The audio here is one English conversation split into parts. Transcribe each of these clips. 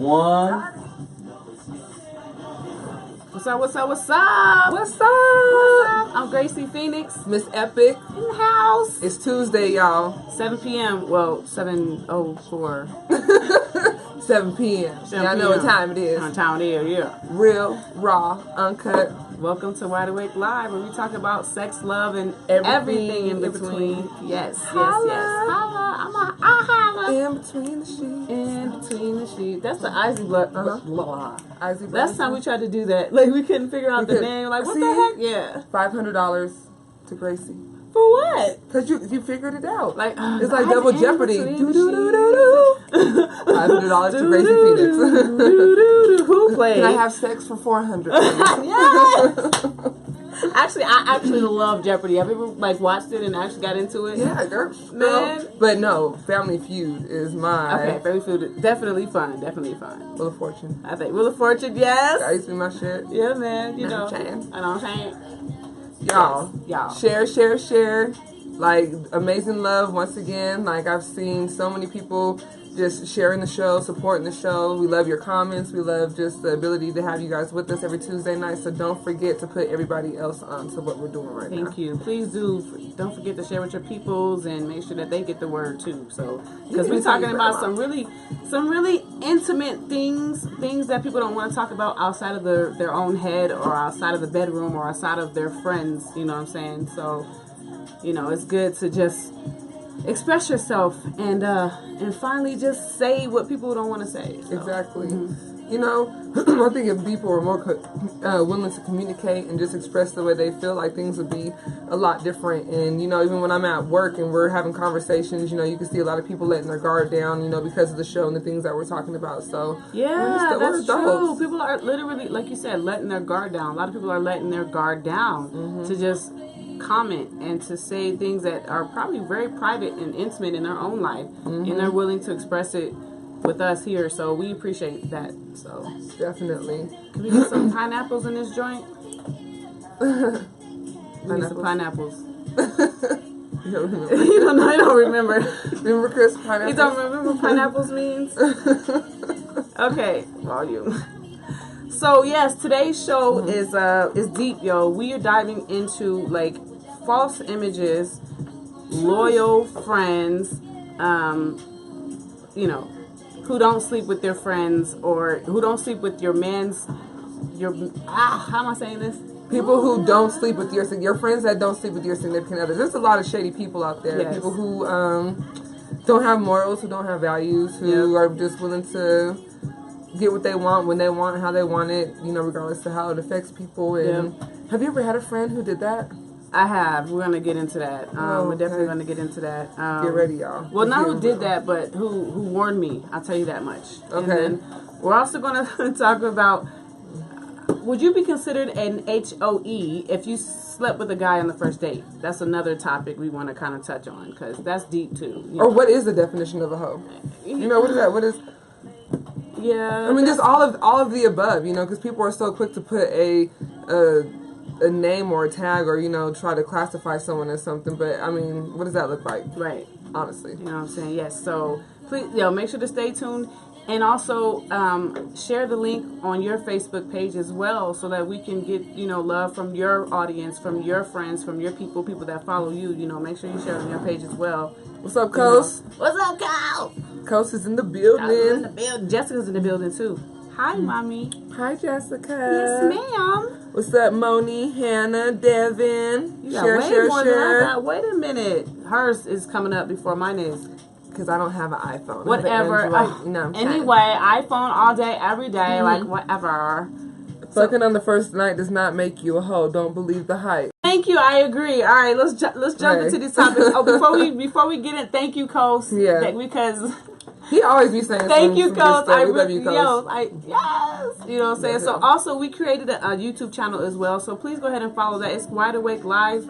One. What's up, what's up, what's up? What's up? I'm Gracie Phoenix. Miss Epic. In the house. It's Tuesday, y'all. 7 p.m. Well, 7:04. 7 p.m. Y'all know what time it is. What time it is, yeah. Real, raw, uncut. Welcome to Wide Awake Live, where we talk about sex, love, and Everything everything in between. Yes, Holla. yes, yes. Holla. I holla. In between the sheets. In between the sheets. That's the Izzy blood. Izzy Last time we tried to do that, like we couldn't figure out the name. Like what the heck? Yeah. $500 to Gracie. For what? Cause you figured it out. Like it's like double jeopardy. $500 to Gracie Phoenix. Who played? Can I have sex for $400? Yes. Actually, I actually love Jeopardy. Have you ever watched it and actually got into it? Yeah, girl. Man. But no, Family Feud is my. Okay, Family Feud, definitely fun. Definitely fun. Wheel of Fortune. I think Wheel of Fortune, yes. That used to be my shit. Yeah, man. You know. I know what I'm saying. Y'all. Share. Like, amazing love once again. Like, I've seen so many people just sharing the show, supporting the show. We love your comments. We love just the ability to have you guys with us every Tuesday night. So don't forget to put everybody else on to what we're doing right now. Thank you. Please do. Don't forget to share with your peoples and make sure that they get the word too. So, because we're talking about some really intimate things that people don't want to talk about outside of their own head or outside of the bedroom or outside of their friends. You know what I'm saying? So, it's good to just express yourself and finally just say what people don't want to say. So. Exactly. Mm-hmm. I think if people were more willing to communicate and just express the way they feel, like things would be a lot different. And even when I'm at work and we're having conversations, you can see a lot of people letting their guard down, because of the show and the things that we're talking about. So yeah, that's true. People are literally, like you said, letting their guard down. A lot of people are letting their guard down to just comment and to say things that are probably very private and intimate in their own life, and they're willing to express it with us here, so we appreciate that. So definitely. Can we get some pineapples in this joint? We need some pineapples. You don't remember. You don't know. I don't remember. Remember Chris pineapples? You don't remember what pineapples means? Okay, volume. So yes, today's show is deep, yo. We are diving into false images, loyal friends, who don't sleep with their friends or who don't sleep with how am I saying this? People who don't sleep with your friends that don't sleep with your significant others. There's a lot of shady people out there. Yes. People who don't have morals, who don't have values, who are just willing to get what they want, when they want, how they want it, regardless of how it affects people. And have you ever had a friend who did that? I have. We're gonna get into that. We're definitely gonna get into that. Get ready, y'all. Well, not who did that, but who warned me. I'll tell you that much. Okay. And then we're also gonna talk about: would you be considered an HOE if you slept with a guy on the first date? That's another topic we want to kind of touch on because that's deep too. Or what is the definition of a hoe? What is that? What is? Yeah. I mean, just all of the above. Because people are so quick to put a name or a tag or try to classify someone as something, but I mean, what does that look like? Right. Honestly. You know what I'm saying? Yes. So please, make sure to stay tuned and also share the link on your Facebook page as well, so that we can get love from your audience, from your friends, from your people that follow you. Make sure you share on your page as well. What's up, Coast? What's up, Kyle? Coast is in the building. Jessica's in the building too. Hi, mommy. Hi, Jessica. Yes, ma'am. What's up, Moni, Hannah, Devin? You got way more than I got. Wait a minute. Hers is coming up before mine is. Because I don't have an iPhone. Whatever. Anyway, iPhone all day, every day, whatever. Fucking on the first night does not make you a hoe. Don't believe the hype. Thank you. I agree. All right, let's jump into these topics. Oh, before we get in, thank you, Coast. Yeah. Because he always be saying thank you, Coast. I love you, Coast. Yes. You know what I'm saying? So also we created a YouTube channel as well. So please go ahead and follow that. It's Wide Awake Live.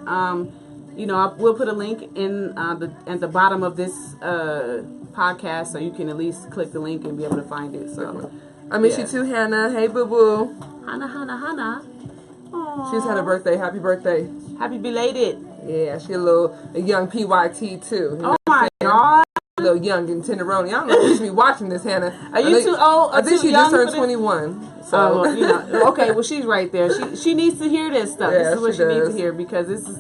We'll put a link in at the bottom of this podcast, so you can at least click the link and be able to find it. So I miss you too, Hannah. Hey, boo boo. Hannah. Aww. She's had a birthday. Happy birthday. Happy belated. Yeah, she a young PYT too. Oh my God. little young and tenderoni. I don't know if you should be watching this, Hannah. Are you too old? I think she just turned 21. So well, you know, okay, well she's right there. She needs to hear this stuff. Yeah, this is what she needs to hear, because this is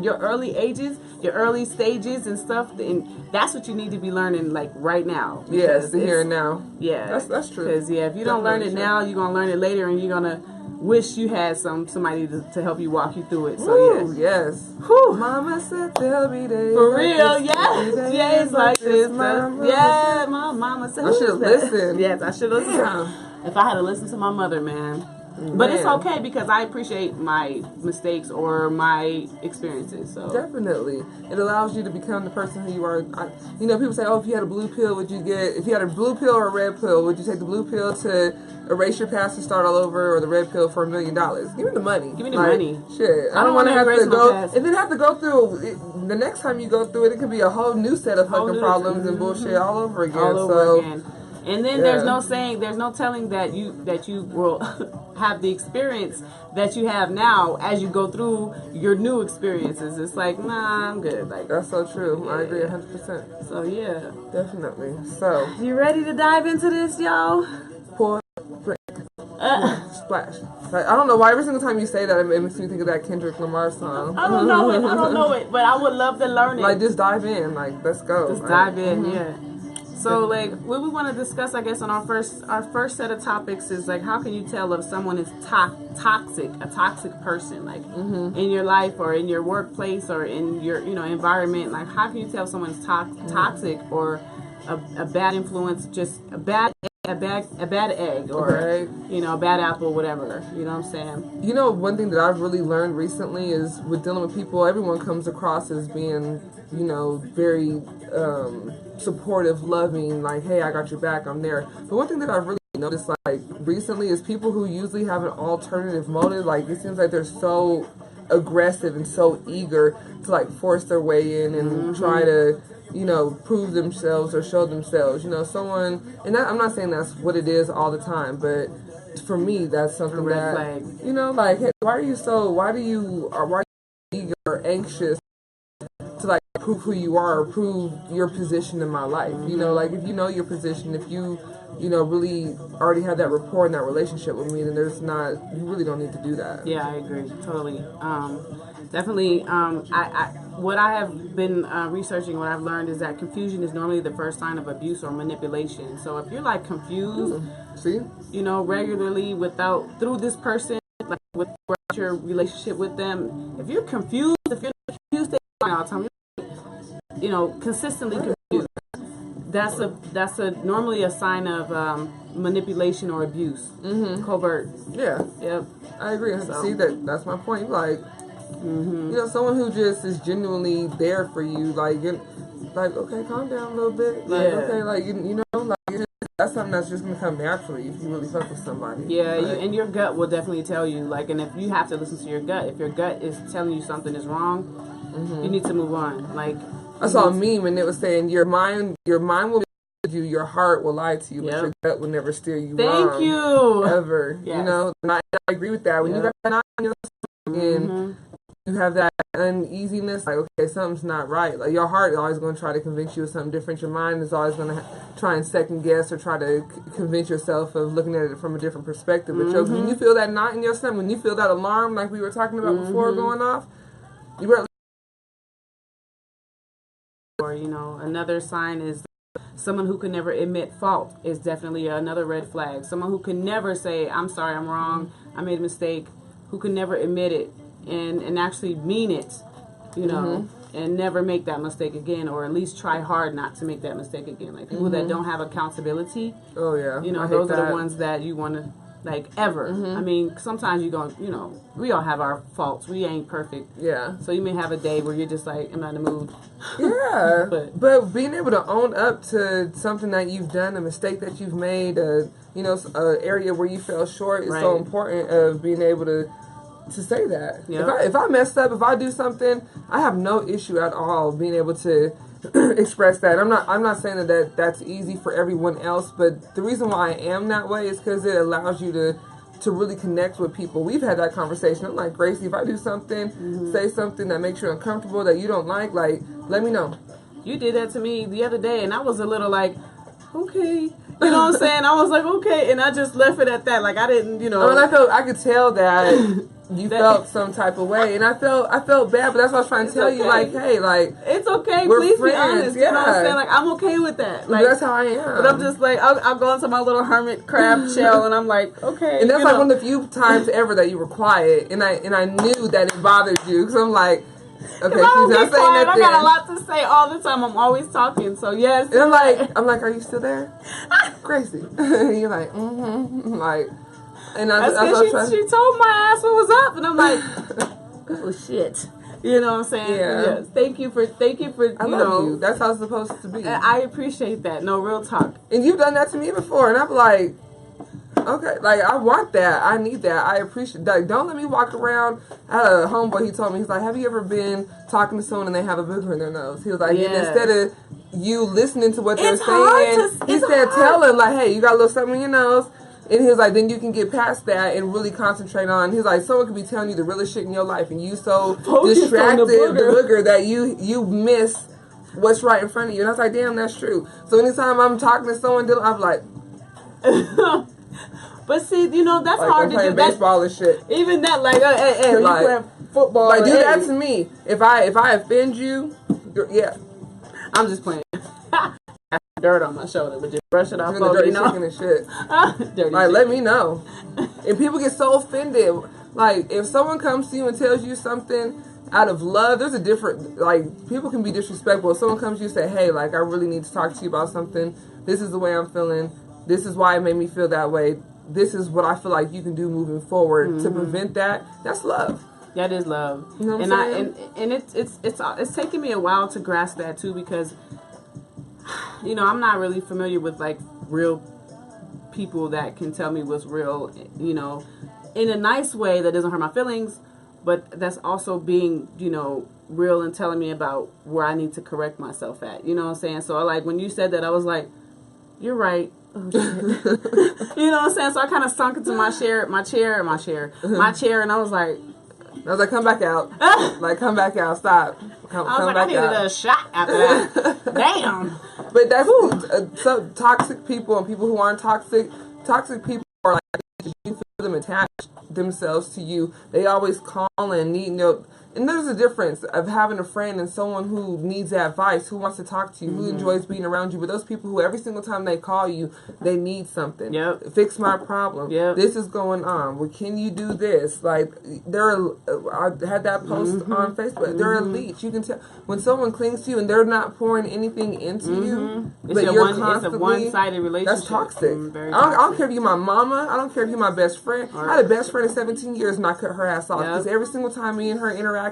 your early ages, your early stages and stuff, and that's what you need to be learning like right now. Yes, to hear it now. Yeah, that's true. Because if you don't learn it now, you're gonna learn it later, and you're gonna wish you had somebody to help you walk you through it. So Ooh, yes. Whew. Mama said there'll be days for like real, this, yes, days like this. Yeah, my mama said. I should have listened. Yes, I should have listened. If I had to listen to my mother, man. But it's okay, because I appreciate my mistakes or my experiences. So definitely, it allows you to become the person who you are. You know, people say, "Oh, if you had a blue pill, would you get? If you had a blue pill or a red pill, would you take the blue pill to erase your past and start all over, or the red pill for $1 million? Give me the money. Give me the money. Shit, I don't want to have to go and then have to go through it. The next time you go through it, it could be a whole new set of fucking problems and bullshit all over again. All over again. And then there's no telling that you will have the experience that you have now as you go through your new experiences. It's like, nah, I'm good. Like, that's so true. Yeah. I agree 100%. So yeah, definitely. So you ready to dive into this, y'all? Pour, drink, splash. Like, I don't know why every single time you say that, it makes me think of that Kendrick Lamar song. I don't know it, but I would love to learn it. Like, just dive in. Like, let's go. Just dive in, yeah. So, like, what we want to discuss, I guess, on our first set of topics is, like, how can you tell if someone is toxic, a toxic person, like, in your life or in your workplace or in your, environment? Like, how can you tell someone's toxic or a bad influence, just a bad egg or, a bad apple, whatever. You know what I'm saying? You know, one thing that I've really learned recently is with dealing with people, everyone comes across as being, very supportive, loving, like, hey, I got your back, I'm there. But one thing that I've really noticed, like, recently is people who usually have an alternative motive, like, it seems like they're so aggressive and so eager to, like, force their way in and try to, prove themselves or show themselves. Someone, and I'm not saying that's what it is all the time, but for me, that's something that, flag. Like, hey, why are you eager or anxious to, like, prove who you are or prove your position in my life? Like, if you know your position, if you really already have that rapport and that relationship with me, then you really don't need to do that. Yeah, I agree. Totally. Definitely. What I have been researching, what I've learned is that confusion is normally the first sign of abuse or manipulation. So if you're, like, confused, regularly through this person, like, without your relationship with them, if you're confused, all the time, consistently confused, that's normally a sign of manipulation or abuse, covert. Yeah. Yep. I agree. See, that's my point. Like, someone who just is genuinely there for you, like, you're like, okay, calm down a little bit. Like, okay, like, that's something that's just gonna come naturally if you really fuck with somebody. Yeah, like, and your gut will definitely tell you. Like, and if you have to listen to your gut, if your gut is telling you something is wrong, you need to move on. Like, I saw a meme and it was saying your mind will you, your heart will lie to you, but your gut will never steer you wrong. Thank you. Ever. Yes. And I agree with that. When you got that eye on your and you have that uneasiness, like, okay, something's not right. Like, your heart is always going to try to convince you of something different. Your mind is always going to try and second guess or try to convince yourself of looking at it from a different perspective. But when you feel that knot in your stomach, when you feel that alarm, like we were talking about before going off, you better. Or, another sign is someone who can never admit fault is definitely another red flag. Someone who can never say, I'm sorry, I'm wrong, I made a mistake, who can never admit it and actually mean it, and never make that mistake again, or at least try hard not to make that mistake again. Like, people that don't have accountability. Oh, yeah. Those are the ones that you want to, like, ever. I mean, sometimes we all have our faults. We ain't perfect. Yeah. So you may have a day where you're just like, I'm not in the mood. Yeah. but being able to own up to something that you've done, a mistake that you've made, an area where you fell short is so important, of being able to say that. Yep. If I messed up, if I do something, I have no issue at all being able to express that. I'm not saying that's easy for everyone else, but the reason why I am that way is because it allows you to really connect with people. We've had that conversation. I'm like, Gracie, if I do something, say something that makes you uncomfortable, that you don't like, let me know. you did that to me the other day, and I was a little like, okay, you know what I'm saying? I was like, okay, and I just left it at that. Like I didn't, you know. I mean, I could tell that. You felt some type of way, and I felt bad, but that's what I was trying to tell you. Like, hey, like it's okay. We're Please friends, be honest. yeah. You know what I'm saying? Like I'm okay with that. Like that's how I am. But I'm just like I'll go into my little hermit crab shell, and I'm like, okay. And that's like one of the few times ever that you were quiet, and I knew that it bothered you because I'm like, okay, she's not saying nothing. I got a lot to say all the time. I'm always talking. So yes. And I'm like, are you still there, Gracie? You're like, like. And she told my ass what was up, and I'm like, oh shit, you know what I'm saying? Yeah. Yes. Thank you for I love you. That's how it's supposed to be. I appreciate that. No, real talk. And you've done that to me before, and I'm like, okay, like I want that. I need that. I appreciate that. Don't let me walk around. I had a homeboy. He told me, he's like, have you ever been talking to someone and they have a booger in their nose? He was like, and instead of you listening to what they're saying, he said, tell him like, hey, you got a little something in your nose. And he was like, then you can get past that and really concentrate on. He's like, someone could be telling you the realest shit in your life, and you so distracted the booger that you miss what's right in front of you. And I was like, damn, that's true. So anytime I'm talking to someone, I'm like, but see, you know that's like hard to do. Baseball and shit. Even that, like, hey, you playing football? Like, do that to me. If I offend you, yeah, I'm just playing. Dirt on my shoulder, but just brush it off. Doing the dirty chicken and shit. Dirty like, chicken. let me know. And people get so offended. Like, if someone comes to you and tells you something out of love, there's a different, like, people can be disrespectful. If someone comes to you and say, hey, like, I really need to talk to you about something. This is the way I'm feeling. This is why it made me feel that way. This is what I feel like you can do moving forward to prevent that. That's love. That is love. You know what I'm saying? And it's taken me a while to grasp that too, because you know, I'm not really familiar with like real people that can tell me what's real, you know, in a nice way that doesn't hurt my feelings, but that's also being, you know, real and telling me about where I need to correct myself at. You know what I'm saying? So like when you said that, I was like, you're right. Oh, shit. You know what I'm saying? So I kind of sunk into my chair, and I was like, come back out. Like, come back out. Stop. Come back I needed a shot after that. Damn. But that's so toxic people and people who aren't toxic. Toxic people are like, you feel them attach themselves to you. They always call and need, you know. And there's a difference of having a friend and someone who needs advice, who wants to talk to you, who enjoys being around you. But those people who every single time they call you, they need something. Yep. Fix my problem. Yep. This is going on. Well, can you do this? Like, I had that post on Facebook. They're a leech. You can tell when someone clings to you and they're not pouring anything into you, but you're constantly, it's a one-sided relationship. That's toxic. Very I don't care if you're my mama. I don't care if you're my best friend. I had a best friend in 17 years and I cut her ass off because every single time me and her interacted,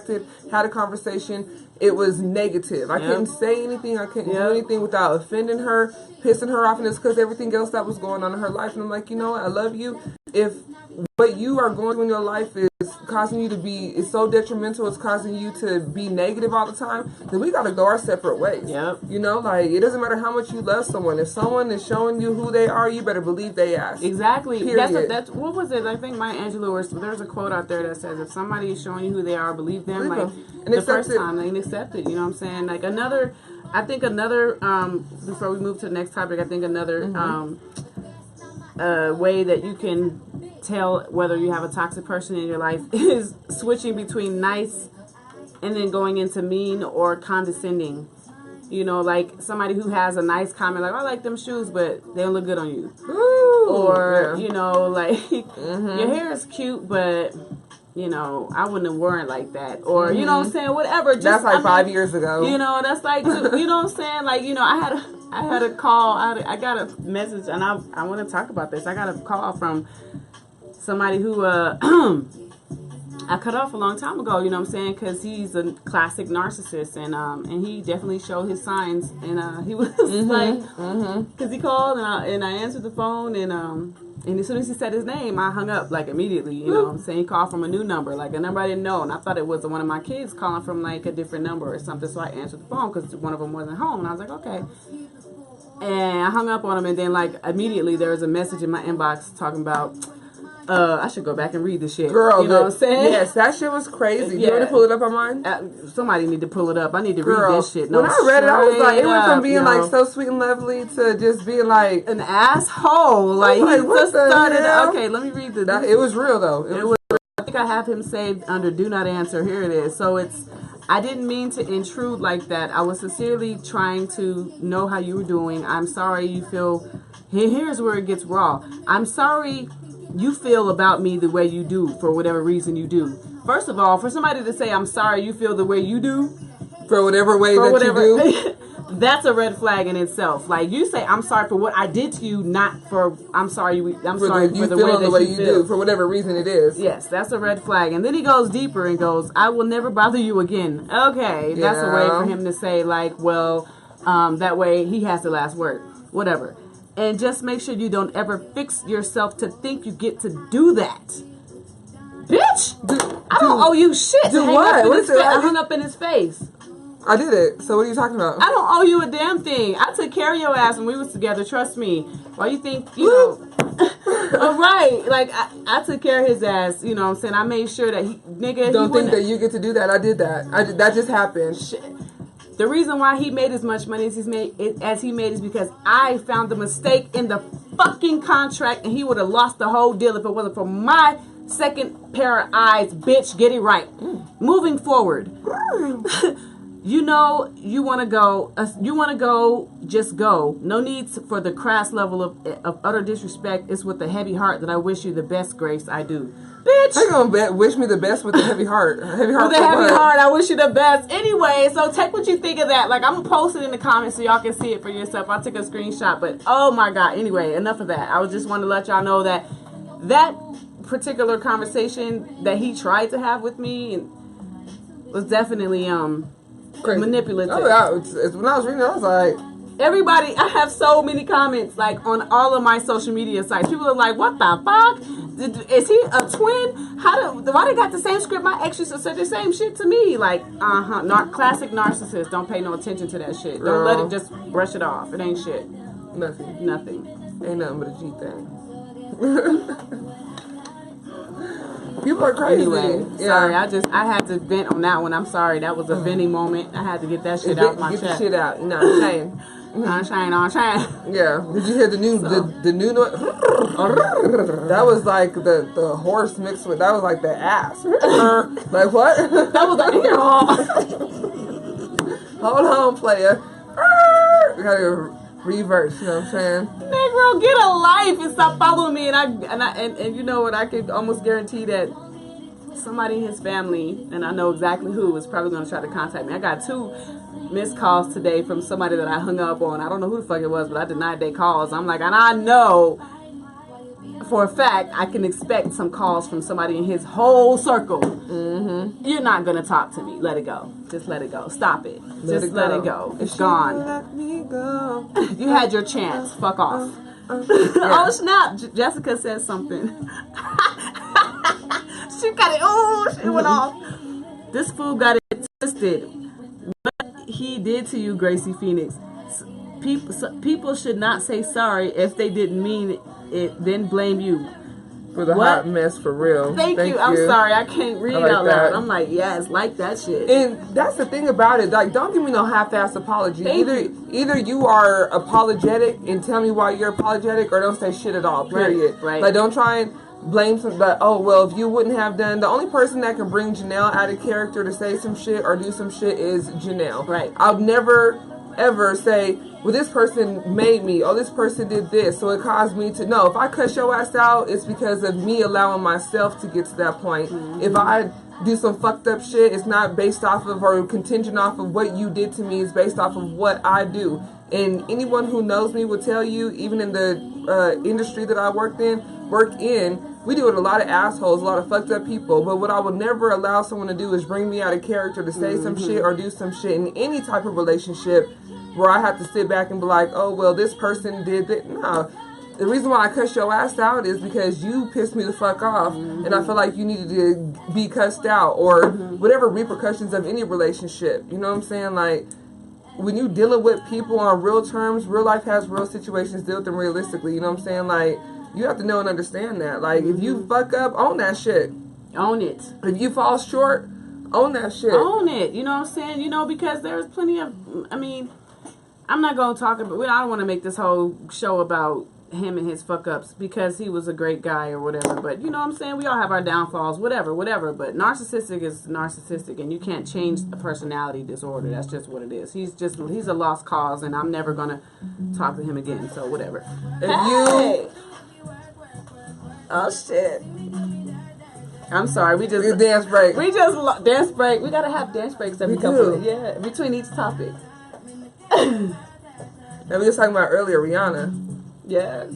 had a conversation, it was negative. I couldn't say anything. I couldn't do anything without offending her, pissing her off, and it's because everything else that was going on in her life. And I'm like, you know what? I love you. If what you are going through in your life is causing you to be, is so detrimental, it's causing you to be negative all the time, then we got to go our separate ways. Yep. You know, like, it doesn't matter how much you love someone. If someone is showing you who they are, you better believe they ask. Exactly. Period. That's what was it? I think Maya Angelou, there's a quote out there that says, if somebody is showing you who they are, believe them. Like, and the first time, they accept it. You know what I'm saying? Like, I think another, before we move to the next topic, I think another way that you can tell whether you have a toxic person in your life is switching between nice and then going into mean or condescending. You know, like somebody who has a nice comment, like, I like them shoes, but they don't look good on you. Ooh, or, you know, like, your hair is cute, but, you know, I wouldn't have worn it like that. Or, you know what I'm saying, whatever. Just, that's like 5 years ago. You know, that's like, you know what I'm saying? Like, you know, I had a call, I got a message, and I want to talk about this. I got a call from somebody who I cut off a long time ago, you know what I'm saying? Because he's a classic narcissist, and he definitely showed his signs. And he was like, because he called, and I answered the phone, and as soon as he said his name, I hung up, like, immediately, you know what I'm saying? He called from a new number, like a number I didn't know, and I thought it was one of my kids calling from, like, a different number or something, so I answered the phone because one of them wasn't home, and I was like, okay. And I hung up on him, and then, like, immediately there was a message in my inbox talking about, I should go back and read the shit. Girl, you know what I'm saying? Yes, that shit was crazy. Yeah. You want to pull it up on mine? Somebody need to pull it up. I need to read this shit. No, when I read it, I was like, it went from being like so sweet and lovely to just being like an asshole. Like, he just started. Okay, let me read this. It was real though. It was. I think I have him saved under Do Not Answer. Here it is. So I didn't mean to intrude like that. I was sincerely trying to know how you were doing. I'm sorry you feel. Here's where it gets raw. I'm sorry you feel about me the way you do for whatever reason you do. First of all, for somebody to say I'm sorry you feel the way you do for whatever way you do, that's a red flag in itself. Like, you say I'm sorry for what I did to you, not for I'm sorry for the way you do for whatever reason it is. Yes, that's a red flag. And then he goes deeper and goes, I will never bother you again. Okay, that's a way for him to say, like, well, that way he has the last word. Whatever. And just make sure you don't ever fix yourself to think you get to do that. Bitch! I don't owe you shit. Do what? I hung up in his face. I did it. So what are you talking about? I don't owe you a damn thing. I took care of your ass when we was together. Trust me. Why you think, you know... All right. Like, I took care of his ass. You know what I'm saying? I made sure that Don't think that you get to do that. I did that. That just happened. Shit. The reason why he made as much money as he made is because I found the mistake in the fucking contract, and he would have lost the whole deal if it wasn't for my second pair of eyes. Bitch, get it right. Moving forward. You know you want to go, just go. No need for the crass level of utter disrespect. It's with a heavy heart that I wish you the best, Grace. I do. Bitch. How you gonna wish me the best with a heavy heart? A heavy heart with a heavy heart, I wish you the best. Anyway, so take what you think of that. Like, I'm going to post it in the comments so y'all can see it for yourself. I'll take a screenshot. But, oh my God. Anyway, enough of that. I was just wanting to let y'all know that particular conversation that he tried to have with me was definitely crazy. Manipulative. Oh, yeah. When I was reading it, I was like... Everybody, I have so many comments, like, on all of my social media sites. People are like, what the fuck? Is he a twin? Why they got the same script? My exes said the same shit to me. Like, classic narcissist. Don't pay no attention to that shit. Don't let it just brush it off. It ain't shit. Nothing. Ain't nothing but a G thing. People are crazy. Anyway, sorry, I had to vent on that one. I'm sorry. That was a venting moment. I had to get that shit out my chest. Get the shit out. No, shame. On shine. Yeah. Did you hear the new noise? That was like the horse mixed with, that was like the ass. Like what? That was the Hold on, player. We gotta reverse, you know what I'm saying? Negro, get a life and stop following me. And you know what? I could almost guarantee that somebody in his family, and I know exactly who, is probably going to try to contact me. I got 2 missed calls today from somebody that I hung up on. I don't know who the fuck it was, but I denied their calls. I'm like, and I know for a fact I can expect some calls from somebody in his whole circle. Mm-hmm. You're not going to talk to me. Let it go. Just let it go. Stop it. Let it go. It's gone. Let me go. You had your chance. Fuck off. Oh, snap. Jessica said something. She got it. Oh, she went off. This fool got it twisted. What he did to you, Gracie Phoenix. People should not say sorry if they didn't mean it, then blame you. For the hot mess, for real. Thank you. I'm sorry. I can't read out loud. I'm like, yes, like that shit. And that's the thing about it. Like, don't give me no half-ass apology. Either you are apologetic and tell me why you're apologetic, or don't say shit at all, period. Right. Like, don't try and blame some, like, oh, well, if you wouldn't have done, the only person that can bring Janelle out of character to say some shit or do some shit is Janelle. Right. I'll never, ever say, well, this person made me, oh, this person did this, so it caused me to, no, if I cuss your ass out, it's because of me allowing myself to get to that point. Mm-hmm. If I do some fucked up shit, it's not based off of or contingent off of what you did to me, it's based off of what I do. And anyone who knows me will tell you, even in the industry that I work in, we deal with a lot of assholes, a lot of fucked up people, but what I would never allow someone to do is bring me out of character to say some shit or do some shit in any type of relationship where I have to sit back and be like, oh, well, this person did that. No. The reason why I cussed your ass out is because you pissed me the fuck off, and I feel like you needed to be cussed out, or whatever repercussions of any relationship. You know what I'm saying? Like, when you dealing with people on real terms, real life has real situations, deal with them realistically. You know what I'm saying? Like, You have to know and understand that. Like, if you fuck up, own that shit. Own it. If you fall short, own that shit. Own it. You know what I'm saying? You know, because there's plenty of, I mean, I'm not going to talk about, I don't want to make this whole show about him and his fuck ups because he was a great guy or whatever. But you know what I'm saying? We all have our downfalls, whatever. But narcissistic is narcissistic, and you can't change a personality disorder. That's just what it is. He's a lost cause, and I'm never going to talk to him again. So whatever. Oh shit. I'm sorry. We just dance break. Dance break. We gotta have dance breaks every couple. Yeah, between each topic. Now we was talking about earlier, Rihanna. Yeah.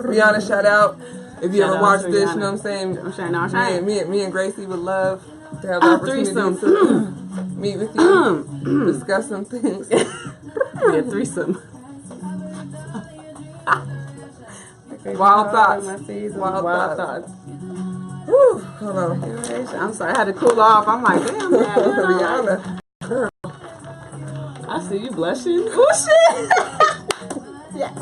Rihanna, shout out. If you ever watched this, you know what I'm saying? I'm sure. Me and Gracie would love to have the opportunity to meet with you, discuss some things. Yeah, threesome. Wild thoughts. Woo, hold on. I'm sorry, I had to cool off. I'm like, damn, Rihanna. I see you blushing. Oh shit. Yes.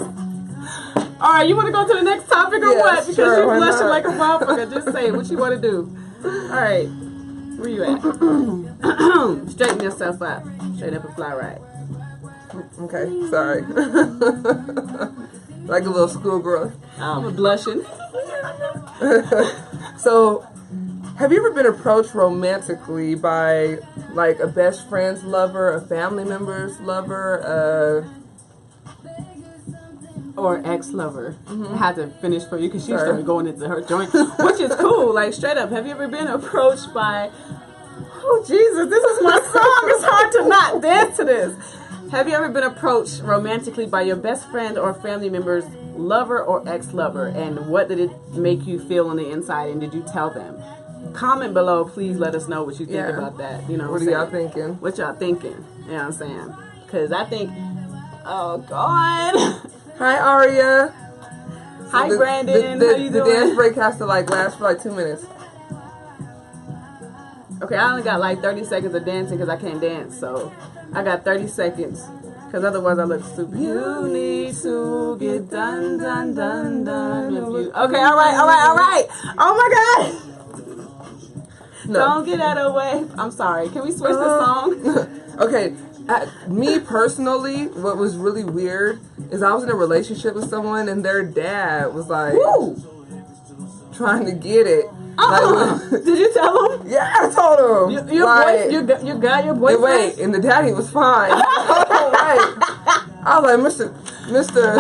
All right, you want to go to the next topic or what? Because sure, you're blushing like a motherfucker. Just say what you want to do. All right, where you at? Straighten yourself up. Straight up and fly right. Okay, sorry. Like a little schoolgirl. I'm blushing. So, have you ever been approached romantically by like a best friend's lover, a family member's lover, or ex-lover? I had to finish for you because she started going into her joint, which is cool. Like straight up, have you ever been approached by? Oh Jesus, this is my song. It's hard to not dance to this. Have you ever been approached romantically by your best friend or family member's lover or ex-lover? And what did it make you feel on the inside? And did you tell them? Comment below, please. Let us know what you think about that. You know, what are y'all thinking? What y'all thinking? You know what I'm saying? Because I think, oh God. Hi Aria. Hi Brandon. How you doing? The dance break has to like last for like 2 minutes. Okay, I only got like 30 seconds of dancing because I can't dance. So I got 30 seconds because otherwise I look stupid. You need to get done. Okay, all right. Oh my God. No. Don't get out of the way. I'm sorry. Can we switch the song? Okay. Me personally, what was really weird is I was in a relationship with someone and their dad was like trying to get it. Like, did you tell him? Yeah, I told him. Your boyfriend? Wait, and the daddy was fine. I was like, Mr.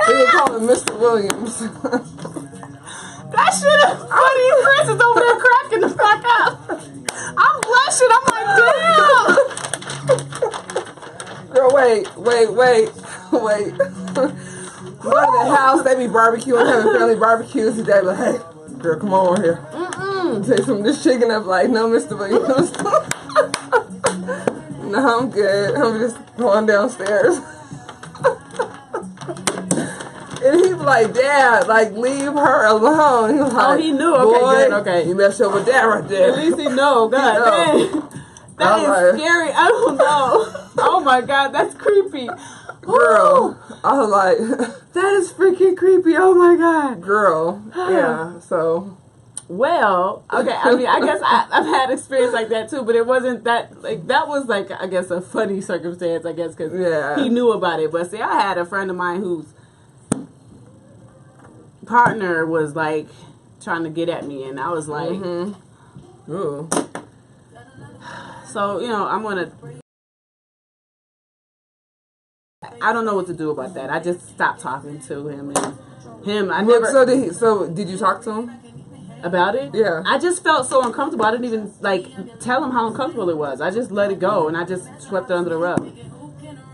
They would call him Mr. Williams. That shit is funny. Chris is over there cracking the fuck up. I'm blushing. I'm like, damn. Girl, wait. Go to the house, they be barbecuing, having family barbecues, and they be like, hey, girl, come on here. Take some of this chicken up, like, no, Mr. Williams. No, I'm good. I'm just going downstairs. And he was like, Dad, like, leave her alone. He was like, he knew. Okay, good. Okay. You messed up with that right there. At least he know. God damn. That is scary. I don't know. Oh my God, that's creepy. Girl, I was like, that is freaking creepy. Oh my God. Girl. Yeah, so. Well, okay, I mean, I guess I've had experience like that too, but it wasn't that, like, that was like, I guess, a funny circumstance, I guess, because he knew about it. But see, I had a friend of mine whose partner was like trying to get at me, and I was like, Ooh. So, you know, I don't know what to do about that. I just stopped talking to him, and So did you talk to him? About it? Yeah. I just felt so uncomfortable. I didn't even, like, tell him how uncomfortable it was. I just let it go, and I just swept it under the rug.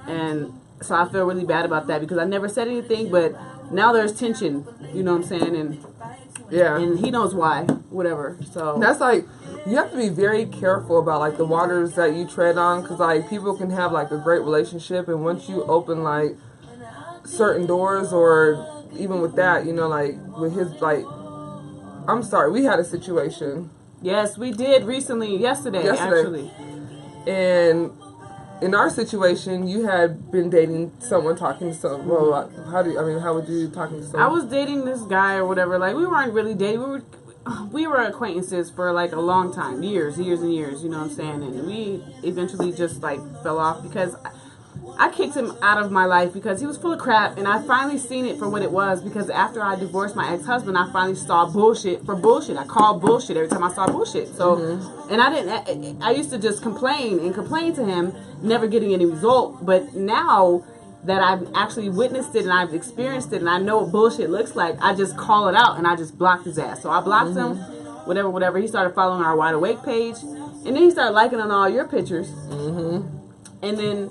And so I feel really bad about that because I never said anything, but now there's tension, you know what I'm saying? And he knows why, whatever. So that's like, you have to be very careful about like the waters that you tread on, because like people can have like a great relationship, and once you open like certain doors, or even with that, you know, like with his, like, I'm sorry, we had a situation. Yes, we did recently, yesterday. Actually. And in our situation, you had been dating someone, talking to someone. Well, how would you talking to someone? I was dating this guy or whatever. Like, we weren't really dating. We were acquaintances for like a long time, years and years. You know what I'm saying? And we eventually just like fell off because I kicked him out of my life because he was full of crap, and I finally seen it for what it was. Because after I divorced my ex-husband, I finally saw bullshit for bullshit. I called bullshit every time I saw bullshit. So, and I used to just complain to him, never getting any result. But now that I've actually witnessed it and I've experienced it and I know what bullshit looks like, I just call it out and I just blocked his ass. So I blocked him, whatever. He started following our Wide Awake page, and then he started liking on all your pictures. And then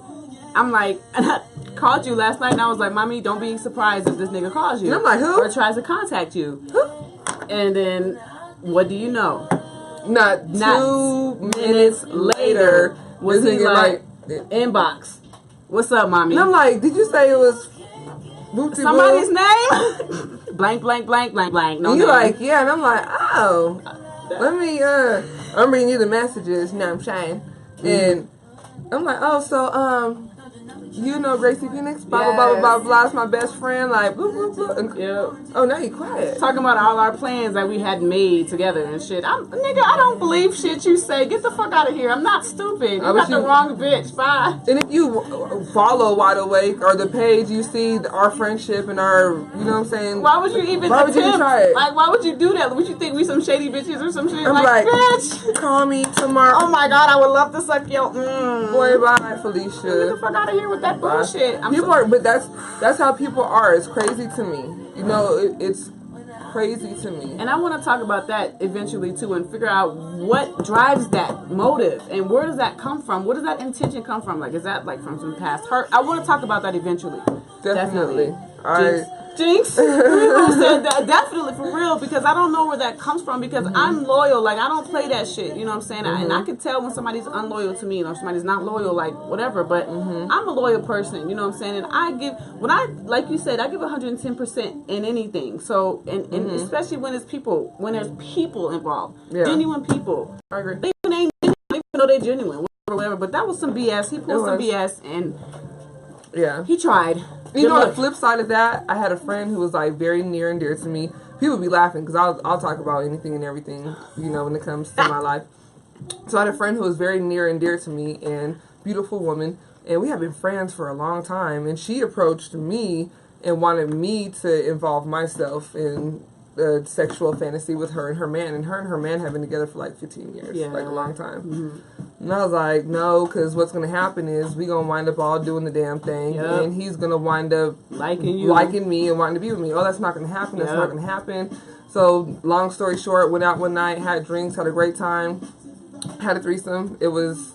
I'm like, and I called you last night and I was like, Mommy, don't be surprised if this nigga calls you. And I'm like, who? Or tries to contact you. And then, what do you know? Not 2 minutes later, was he like, inbox. What's up, Mommy? And I'm like, did you say it was somebody's name? blank, blank, blank, blank, blank. No, and you're like, yeah. And I'm like, oh, let me, I'm reading you the messages. You know what I'm saying? And I'm like, oh, so, you know Gracie Phoenix? Blah, blah, blah, blah, blah, it's my best friend. Like, blah, blah, blah. And, oh, now you quiet. Talking about all our plans that we had made together and shit. Nigga, I don't believe shit you say. Get the fuck out of here. I'm not stupid. You got the wrong bitch. Bye. And if you follow Wide Awake or the page, you see our friendship and our, you know what I'm saying? Why would you even attempt? Would you try it? Like, why would you do that? Would you think we some shady bitches or some shit? I'm like, bitch. Call me tomorrow. Oh my God, I would love to suck your Boy, bye, Felicia. Get the fuck out of here with that bullshit. But that's how people are. It's crazy to me. You know, it's crazy to me. And I want to talk about that eventually too, and figure out what drives that motive and where does that come from? Where does that intention come from? Like, is that like from some past hurt? I want to talk about that eventually. Definitely. Jinx. Definitely, for real, because I don't know where that comes from, because I'm loyal. Like, I don't play that shit, you know what I'm saying? And I can tell when somebody's unloyal to me, or somebody's not loyal, like, whatever, but I'm a loyal person, you know what I'm saying? And like you said, I give 110% in anything. So, and especially when there's people involved. Yeah. Genuine people. I agree. They don't even know they're genuine, whatever, but that was some BS. He pulled some BS, and he tried. You know, the flip side of that, I had a friend who was like very near and dear to me. People be laughing because I'll talk about anything and everything, you know, when it comes to my life. So I had a friend who was very near and dear to me, and beautiful woman, and we have been friends for a long time. And she approached me and wanted me to involve myself in a sexual fantasy with her and her man. And her man have been together for like 15 years, like a long time. And I was like, no, because what's going to happen is we going to wind up all doing the damn thing. And he's going to wind up liking me and wanting to be with me. Oh, that's not going to happen. That's not going to happen. So, long story short, went out one night, had drinks, had a great time, had a threesome. It was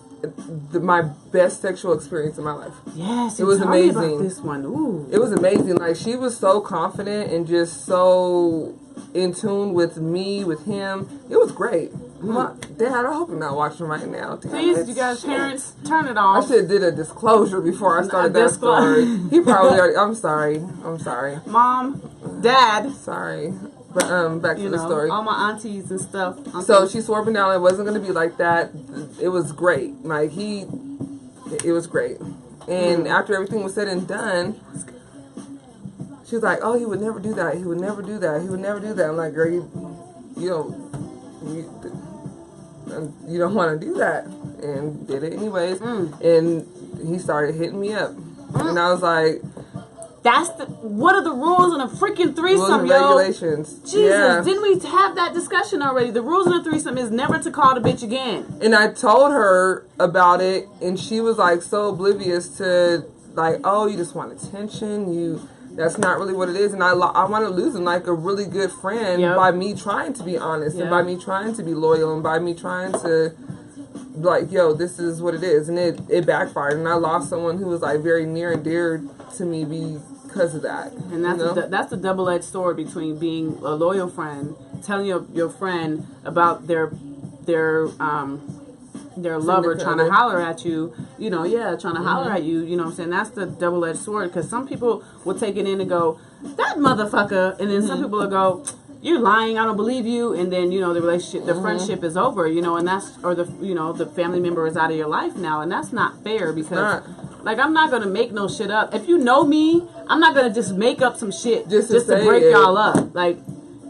my best sexual experience in my life. Yes, it was amazing. About this one. Ooh. It was amazing. Like, she was so confident and just so in tune with me, with him. It was great. Dad, I hope you're not watching right now. Damn, please, you guys, parents, turn it off. I should have did a disclosure before I started that story. He probably already. I'm sorry. Mom, Dad. Sorry. But back to the story. All my aunties and stuff. So she swore up and down it wasn't going to be like that. It was great. Like, it was great. And after everything was said and done, she was like, oh, he would never do that. He would never do that. He would never do that. I'm like, girl, you don't want to do that. And did it anyways. And he started hitting me up. And I was like, what are the rules in a freaking threesome, rules and regulations. Jesus, didn't we have that discussion already? The rules in a threesome is never to call the bitch again. And I told her about it, and she was like so oblivious to, like, oh, you just want attention, that's not really what it is. And I want to lose him like a really good friend by me trying to be honest and by me trying to be loyal and by me trying to, like, yo, this is what it is. And it backfired, and I lost someone who was like very near and dear to me because of that. And that's the double-edged sword between being a loyal friend, telling your friend about their lover trying to holler at you, trying to holler at you, you know what I'm saying? That's the double-edged sword, because some people will take it in and go, that motherfucker, and then some people will go, you're lying, I don't believe you, and then, you know, the relationship, the friendship is over, you know, and that's, or the, you know, the family member is out of your life now, and that's not fair, because, like, I'm not gonna make no shit up. If you know me, I'm not gonna just make up some shit just to break y'all up. Like,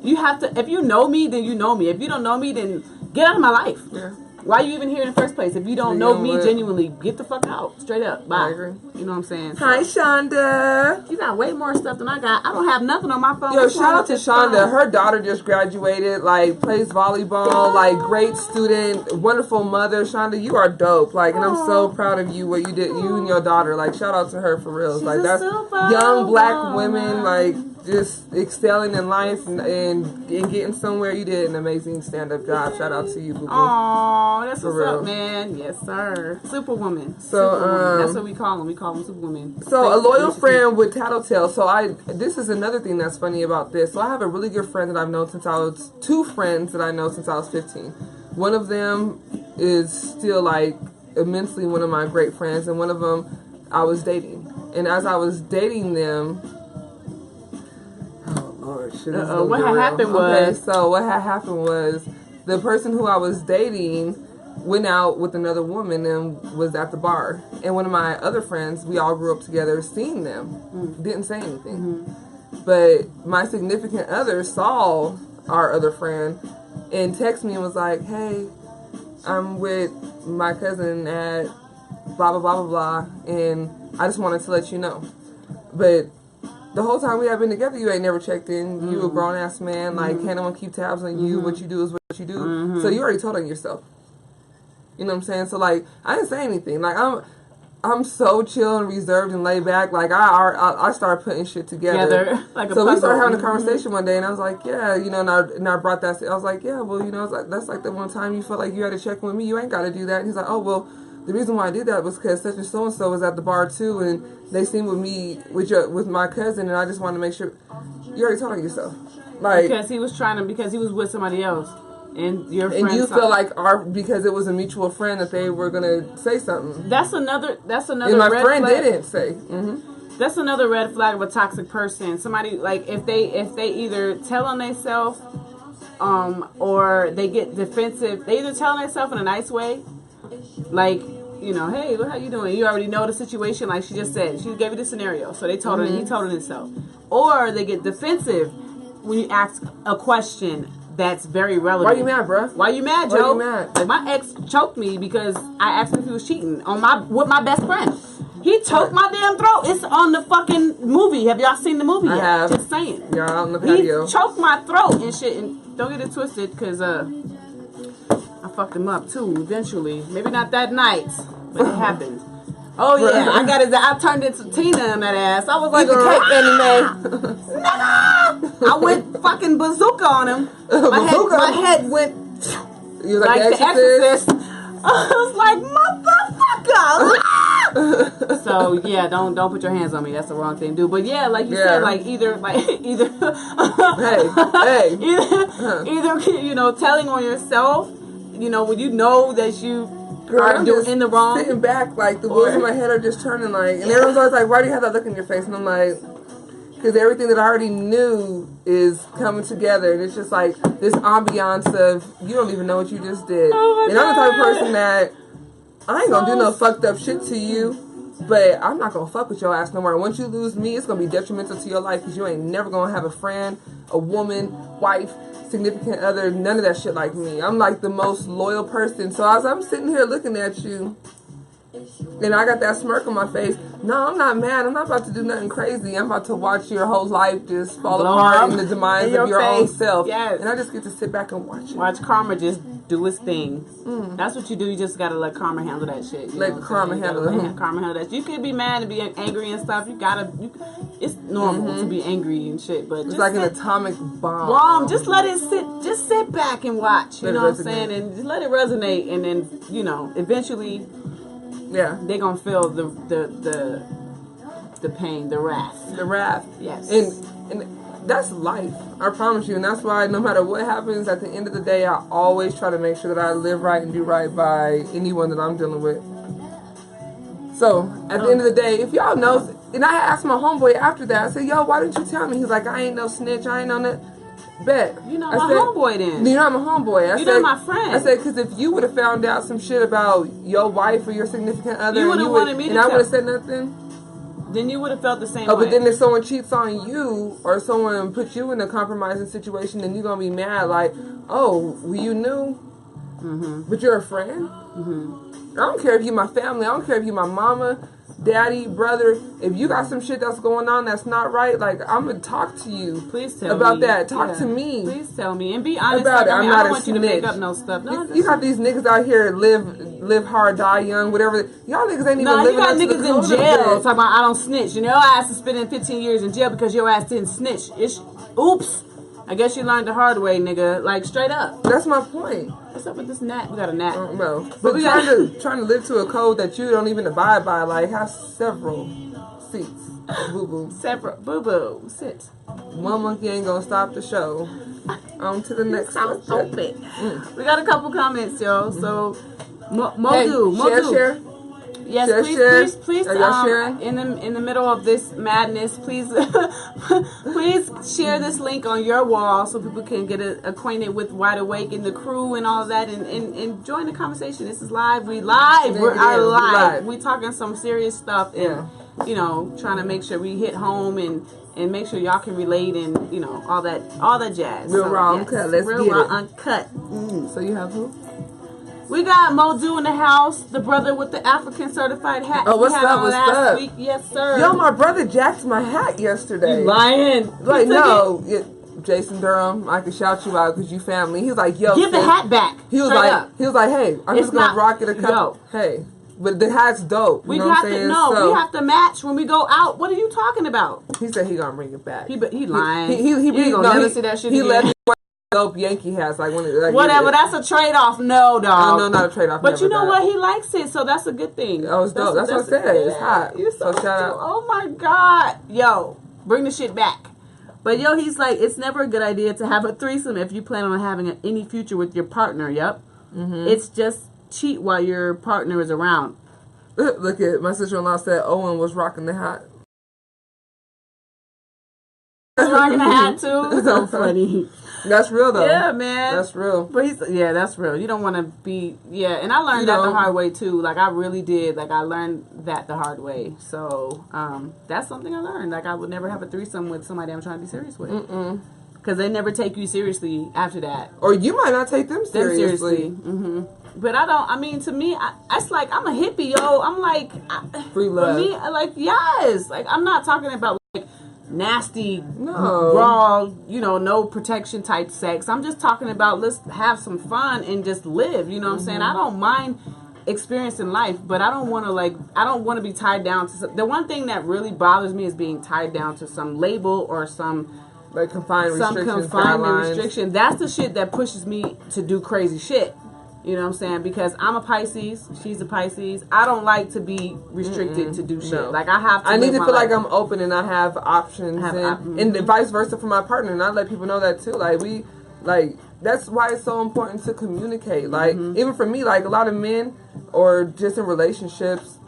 you have to, if you know me, then you know me. If you don't know me, then get out of my life. Yeah. Why are you even here in the first place? If you don't know me genuinely, get the fuck out. Straight up. Bye. I agree. You know what I'm saying? Hi, Shonda. You got way more stuff than I got. I don't have nothing on my phone. Yo, shout out to Shonda. Her daughter just graduated, like, plays volleyball, like, great student, wonderful mother. Shonda, you are dope. Like, and I'm so proud of you, what you did, you and your daughter. Like, shout out to her for real. Like, that's young black women, like, just excelling in life and getting somewhere. You did an amazing stand-up job. Shout out to you, boo-boo. Aww, that's what's up, man. Yes, sir. Superwoman. So, Superwoman. That's what we call them. We call them Superwomen. So, a loyal friend with tattletale. So, this is another thing that's funny about this. So, I have a really good friend that I've known since I was, 2 friends that I know since I was 15. One of them is still, like, immensely one of my great friends, and one of them I was dating. And as I was dating them, what had happened was the person who I was dating went out with another woman and was at the bar. And one of my other friends, we all grew up together, seeing them, didn't say anything. But my significant other saw our other friend and texted me and was like, hey, I'm with my cousin at blah, blah, blah, blah, blah, and I just wanted to let you know. But the whole time we have been together, you ain't never checked in. You a grown-ass man. Like, can't no one keep tabs on you. What you do is what you do. So you already told on yourself. You know what I'm saying? So, like, I didn't say anything. Like, I'm so chill and reserved and laid back. Like, I started putting shit together. Like so we started having a conversation one day, and I was like, yeah, you know, and I brought that. I was like, yeah, well, you know, like, that's like the one time you felt like you had to check in with me. You ain't got to do that. And he's like, oh, well, the reason why I did that was because such and so was at the bar too, and they seen with me with my cousin, and I just wanted to make sure you already told on yourself, like, because he was with somebody else, and your friend, and you feel like because it was a mutual friend that they were gonna say something. That's another. And my friend didn't say. That's another red flag of a toxic person. Somebody, like, if they either tell on themselves, or they get defensive. They either tell on themselves in a nice way, like, you know, hey, how you doing? You already know the situation, like she just said. She gave you the scenario, so they told her, he told her himself. Or they get defensive when you ask a question that's very relevant. Why you mad, bro? Why you mad, Joe? Why you mad? Like, my ex choked me because I asked him if he was cheating with my best friend. He choked my damn throat. It's on the fucking movie. Have y'all seen the movie yet? I have. Just saying. Yeah, on the patio. He choked my throat and shit. And don't get it twisted, because I fucked him up too eventually. Maybe not that night, but it happened. Oh yeah, I turned into Tina on that ass. I was like a cake anime. I went fucking bazooka on him. My head went like the Exorcist. I was like, motherfucker. So yeah, don't put your hands on me. That's the wrong thing to do. But yeah, like you said, either you know, telling on yourself, you know, when you know that you are in the wrong, sitting back, like the wheels in my head are just turning, like, and everyone's always like, why do you have that look in your face? And I'm like, because everything that I already knew is coming together, and it's just like this ambiance of you don't even know what you just did. And I'm the type of person that I ain't gonna do no fucked up shit to you, but I'm not gonna fuck with your ass no more. Once you lose me, it's gonna be detrimental to your life, because you ain't never gonna have a friend, a woman, wife, significant other, none of that shit like me. I'm like the most loyal person. So as I'm sitting here looking at you, and I got that smirk on my face, no, I'm not mad. I'm not about to do nothing crazy. I'm about to watch your whole life just fall apart in the demise of your own self. Yes. And I just get to sit back and watch it. Watch karma just do its thing. That's what you do. You just gotta let karma handle that shit. Let karma handle it. Karma handle that. You can be mad and be angry and stuff. It's normal to be angry and shit, but it's like an atomic bomb. Just let it sit. Just sit back and watch. You know what I'm saying? And just let it resonate. And then, you know, eventually, they're gonna feel the pain, the wrath. The wrath. Yes. And that's life. I promise you. And that's why no matter what happens, at the end of the day, I always try to make sure that I live right and do right by anyone that I'm dealing with. So, at the end of the day, if y'all know, and I asked my homeboy after that, I said, yo, why didn't you tell me? He's like, I ain't no snitch, I ain't no that. Bet. You're not my homeboy then. You're not my homeboy. You're not my friend. I said, because if you would have found out some shit about your wife or your significant other, you would have wanted me to and I would have said nothing, then you would have felt the same way. way. But then if someone cheats on you or someone puts you in a compromising situation, then you're going to be mad like, oh, well, you knew, but you're a friend? I don't care if you're my family. I don't care if you're my mama, daddy, brother. If you got some shit that's going on that's not right, like, I'm going to talk to you. Please tell about me. that. Talk to me. Please tell me. And be honest about it. I I'm not don't want snitch. you to make up no stuff. No, you got these niggas out here live hard, die young, whatever. Y'all niggas ain't even living you got up to the niggas code in jail of talking about I don't snitch. You know, your ass is spending 15 years in jail because your ass didn't snitch. Oops. I guess you learned the hard way, nigga. Like, straight up. That's my point. What's up with this gnat? We got a gnat. No. But trying to live to a code that you don't even abide by, like, have several seats. Boo-boo. Separate. Boo-boo. Sit. One monkey ain't gonna stop the show. On to the next one. Stupid. We got a couple comments, yo. So, Modu. Share. Yes, share. please. In the middle of this madness, please, please share this link on your wall so people can get acquainted with Wide Awake and the crew and all of that, and join the conversation. This is live. We're live. We talking some serious stuff, and you know, trying to make sure we hit home and make sure y'all can relate and you know all that jazz. Real raw uncut. Let's real get raw it. Uncut. So you have who? We got Modu in the house, the brother with the African certified hat. Oh, what's up? What's up? Week. Yes, sir. Yo, my brother jacked my hat yesterday. You lying? Like, no. Jason Durham, I can shout you out because you family. He was like, yo. Give the hat back. He was like, hey, I'm just going to rock it a couple. Hey. But the hat's dope. You know what I'm saying? We have to match when we go out. What are you talking about? He said he going to bring it back. He lying. He ain't gonna never see that shit He again. let me dope Yankee hats whatever. That's a trade off. No, dog. No, not a trade off. But you know what? He likes it, so that's a good thing. That was dope. That's what I said. It's hot. You're so shout out. Oh my god, yo, bring the shit back. But yo, he's like, it's never a good idea to have a threesome if you plan on having any future with your partner. Yep. It's just cheat while your partner is around. Look at my sister-in-law said Owen was rocking the hat. Rocking the hat too. So funny. That's real though. Yeah, man. That's real. But that's real. You don't want to be. Yeah, and I learned that the hard way too. Like I really did. Like I learned that the hard way. So that's something I learned. Like I would never have a threesome with somebody I'm trying to be serious with. Because they never take you seriously after that. Or you might not take them seriously. But I don't. I mean, to me, it's like I'm a hippie, yo. I'm like free love. For me, like yes. Like I'm not talking about like nasty, raw, you know, no protection type sex. I'm just talking about let's have some fun and just live. You know what I'm saying? I don't mind experiencing life, but I don't want to be tied down to the one thing that really bothers me is being tied down to some label or some confined restriction. That's the shit that pushes me to do crazy shit. You know what I'm saying? Because I'm a Pisces, she's a Pisces. I don't like to be restricted to do shit. No. Like I have to. I need to feel like I'm open and I have options, and vice versa for my partner. And I let people know that too. That's why it's so important to communicate. Like even for me, like a lot of men or just in relationships,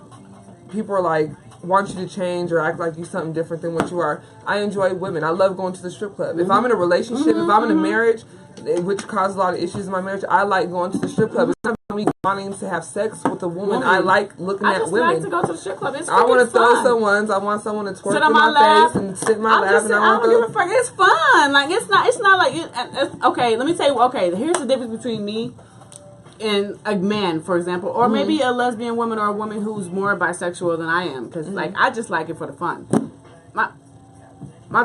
people are like want you to change or act like you're something different than what you are. I enjoy women. I love going to the strip club. If I'm in a relationship, if I'm in a marriage, which causes a lot of issues in my marriage, I like going to the strip club. It's not about me wanting to have sex with a woman. I like looking at women. I like to go to the strip club. It's I want to fun. throw some ones. I want someone to twerk in my face and sit in my lap. And I don't give a fuck. It's fun. Like it's not like it's, okay. Let me tell you. Okay, here's the difference between me and a man, for example, or maybe a lesbian woman or a woman who's more bisexual than I am, because like I just like it for the fun. My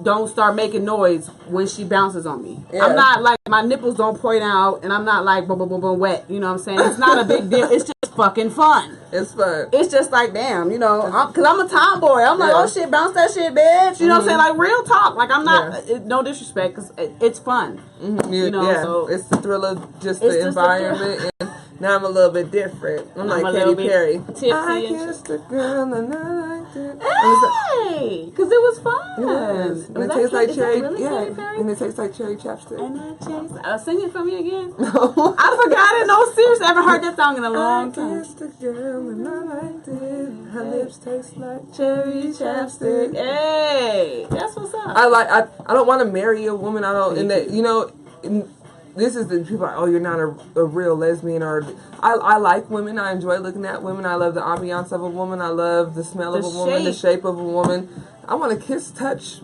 don't start making noise when she bounces on me. Yeah. I'm not like my nipples don't point out, and I'm not like boom boom boom boom wet. You know what I'm saying? It's not a big deal. It's just fucking fun. It's fun. It's just like damn, you know, because I'm a tomboy. I'm like, oh shit, bounce that shit, bitch. You know what I'm saying? Like real talk. Like I'm not no disrespect, because it's fun. You know, so it's the thrill of just the environment. And now I'm a little bit different. I'm like Katy Perry. I kissed a girl and I liked it. Hey, because it was fun. Yes. And it tastes like cherry. And it tastes like cherry chapstick. And sing it for me again. No, I forgot it. No, seriously, I haven't heard that song in a long time. I kissed a girl and I liked it. Her lips taste like cherry chapstick. Hey, that's what's up. I don't want to marry a woman. I don't, and that, you know, this is the people like, oh, you're not a real lesbian, or I like women. I enjoy looking at women. I love the ambiance of a woman. I love the smell of a woman, the shape of a woman. I want to kiss, touch,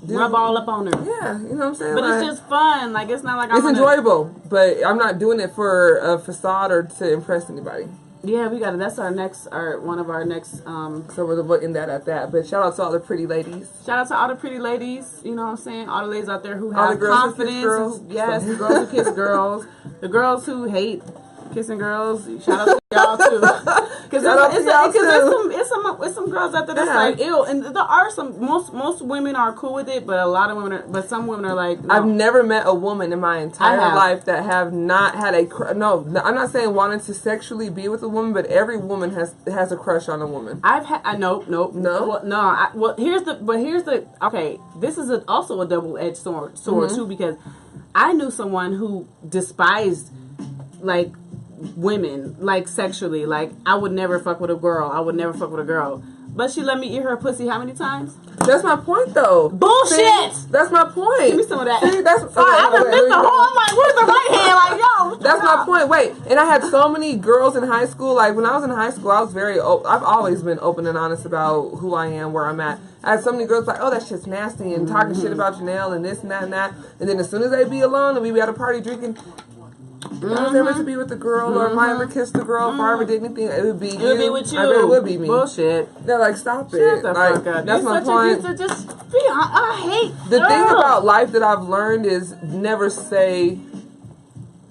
rub all up on her. Yeah, you know what I'm saying? But it's just fun. Like, it's not like it's enjoyable, but I'm not doing it for a facade or to impress anybody. Yeah, we got it. That's one of our next. So we'll end that at that. But shout out to all the pretty ladies. Shout out to all the pretty ladies. You know what I'm saying? All the ladies out there who have confidence. Yes, the girls who kiss girls. The girls who hate kissing girls. Shout out to y'all too. Because it's some girls out there that's like ew, and there are most women are cool with it, but a lot of women but some women are like, no. I've never met a woman in my entire life that have not had I'm not saying wanted to sexually be with a woman, but every woman has a crush on a woman. Here's the okay, this is also a double-edged sword too, because I knew someone who despised like women, like sexually, like I would never fuck with a girl, but she let me eat her pussy how many times? That's my point, though. Bullshit. See, that's my point. Give me some of that. See, that's I done bit the whole. I'm like, where's the right hand? Like, yo. That's my point. Wait, and I had so many girls in high school. Like when I was in high school, I was very. I've always been open and honest about who I am, where I'm at. I had so many girls like, oh, that shit's nasty, and talking shit about Janelle and this and that and that. And then as soon as they be alone and we be at a party drinking. If I was ever to be with a girl, or if I ever kissed a girl, if I ever did anything, it would be you. It would be with you. I bet it would be me. Bullshit. They're like, stop it. Shut the like, fuck up. That's my point. I hate the thing about life that I've learned is never say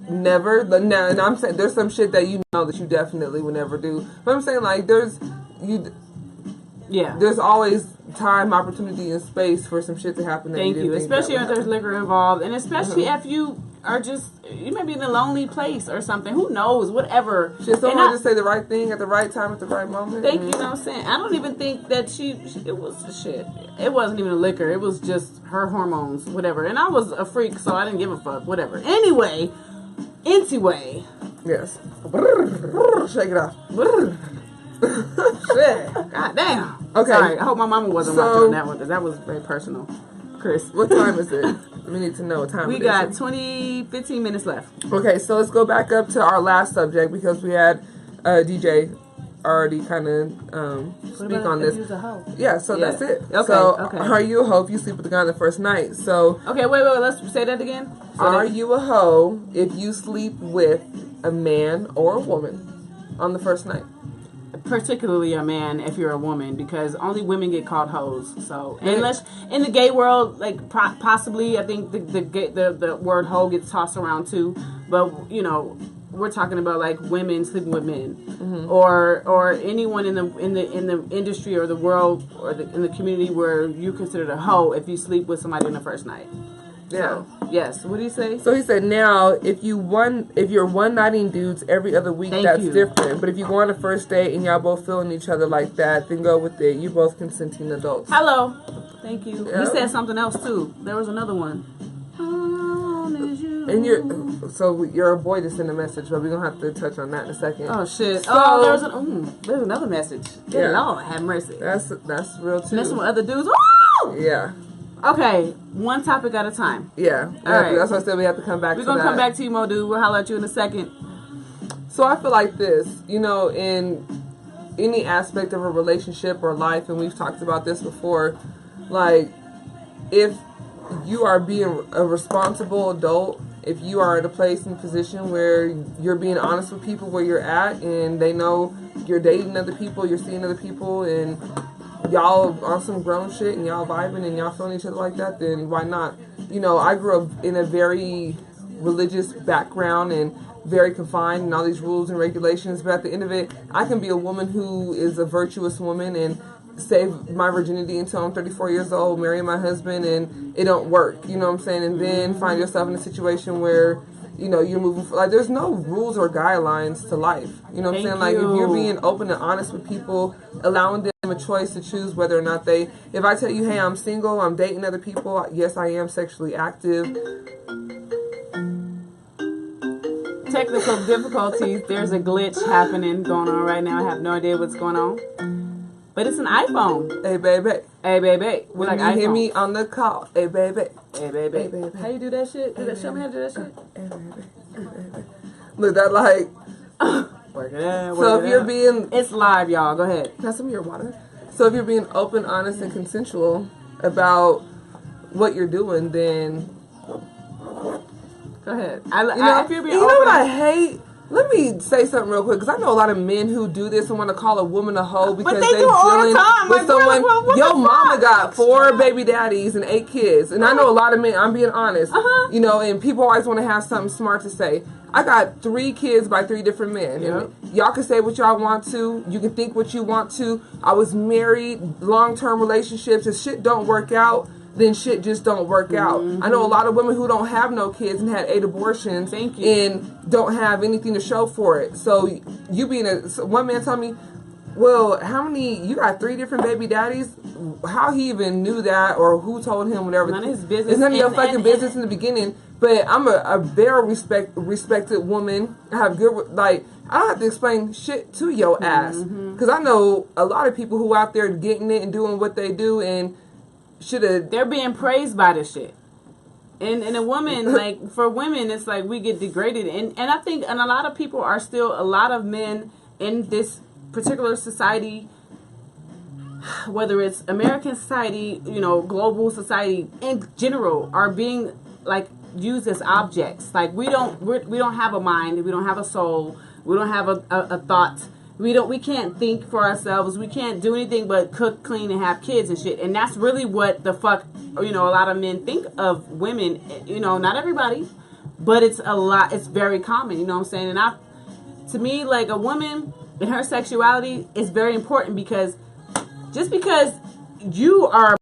never. And I'm saying there's some shit that you know that you definitely would never do. But I'm saying like there's always time, opportunity, and space for some shit to happen. Thank you. Especially if there's liquor involved, and especially if you are you may be in a lonely place or something. Who knows? Whatever. She's so hard to say the right thing at the right time at the right moment. Thank you. You know what I'm saying? I don't even think that it was shit. It wasn't even a liquor. It was just her hormones, whatever. And I was a freak, so I didn't give a fuck. Whatever. Anyway. Yes. Shake it off. Shit. God damn. Okay. Sorry. I hope my mama wasn't watching on that one because that was very personal. Chris. What time is it? We need to know what time it is. We got 15 minutes left. Okay, so let's go back up to our last subject because we had DJ already kind of speak on this. Yeah, so that's it. Okay, so are you a hoe if you sleep with the guy on the first night? So okay, wait, let's say that again. Are you a hoe if you sleep with a man or a woman on the first night? Particularly a man if you're a woman, because only women get called hoes. So unless in the gay world, like possibly, I think the word hoe gets tossed around too. But you know, we're talking about like women sleeping with men, or anyone in the industry or the world or in the community where you consider a hoe if you sleep with somebody on the first night. Yeah. So, yes. What do you say? So he said, now if you're one nighting dudes every other week, that's different. But if you go on a first date and y'all both feeling each other like that, then go with it. You both consenting adults. Hello. Thank you. Yeah. He said something else too. There was another one. And you're a boy to send a message, but we're gonna have to touch on that in a second. Oh shit! So, there's another message. Good Lord, have mercy. That's real too. Messing with other dudes. Woo! Yeah. Okay, one topic at a time. Yeah. All right. That's why I said we have to come back to that. We're going to come back to you, Mo Dude. We'll holler at you in a second. So I feel like this, in any aspect of a relationship or life, and we've talked about this before, like, if you are being a responsible adult, if you are in a place and position where you're being honest with people where you're at, and they know you're dating other people, you're seeing other people, and y'all on some grown shit and y'all vibing and y'all feeling each other like that, then why not? I grew up in a very religious background and very confined and all these rules and regulations, but at the end of it, I can be a woman who is a virtuous woman and save my virginity until I'm 34 years old, marry my husband, and it don't work, you know what I'm saying? And then find yourself in a situation where you're moving like there's no rules or guidelines to life. You know what I'm saying? Like if you're being open and honest with people, allowing them a choice to choose whether or not if I tell you, hey, I'm single, I'm dating other people, yes, I am sexually active. Technical difficulties. There's a glitch going on right now. I have no idea what's going on. But it's an iPhone. Hey, baby. Hey, baby. When like you iPhone. Hear me on the call. Hey, baby. Hey, baby. Hey, baby. How you do that shit? Show me how to do that shit. Hey, baby. Hey, baby. Look, that like... Work it out. So if you're being... It's live, y'all. Go ahead. Can I have some of your water? So if you're being open, honest, and consensual about what you're doing, then... Go ahead. If you're being open... know what I hate? Let me say something real quick, because I know a lot of men who do this and want to call a woman a hoe because they're dealing with someone. Your mama got 4 baby daddies and 8 kids, and I know a lot of men. I'm being honest, and people always want to have something smart to say. I got 3 kids by 3 different men. Yep. And y'all can say what y'all want to. You can think what you want to. I was married, long-term relationships. If shit don't work out, then shit just don't work out. I know a lot of women who don't have no kids and had 8 abortions and don't have anything to show for it. So you being one man told me, well, you got 3 different baby daddies? How he even knew that or who told him whatever. None of his business. It's none of your fucking business in the beginning. But I'm a very respected woman. I have good, I don't have to explain shit to your ass. Because I know a lot of people who out there getting it and doing what they do and they're being praised by this shit. And a woman, for women, it's like we get degraded. And I think, and a lot of people are still, a lot of men in this particular society, whether it's American society, global society in general, are being, used as objects. We don't have a mind, we don't have a soul, we don't have a thought. We can't think for ourselves. We can't do anything but cook, clean, and have kids and shit. And that's really what the fuck, a lot of men think of women. Not everybody, but it's a lot. It's very common. You know what I'm saying? And to me, a woman and her sexuality is very important because just because you are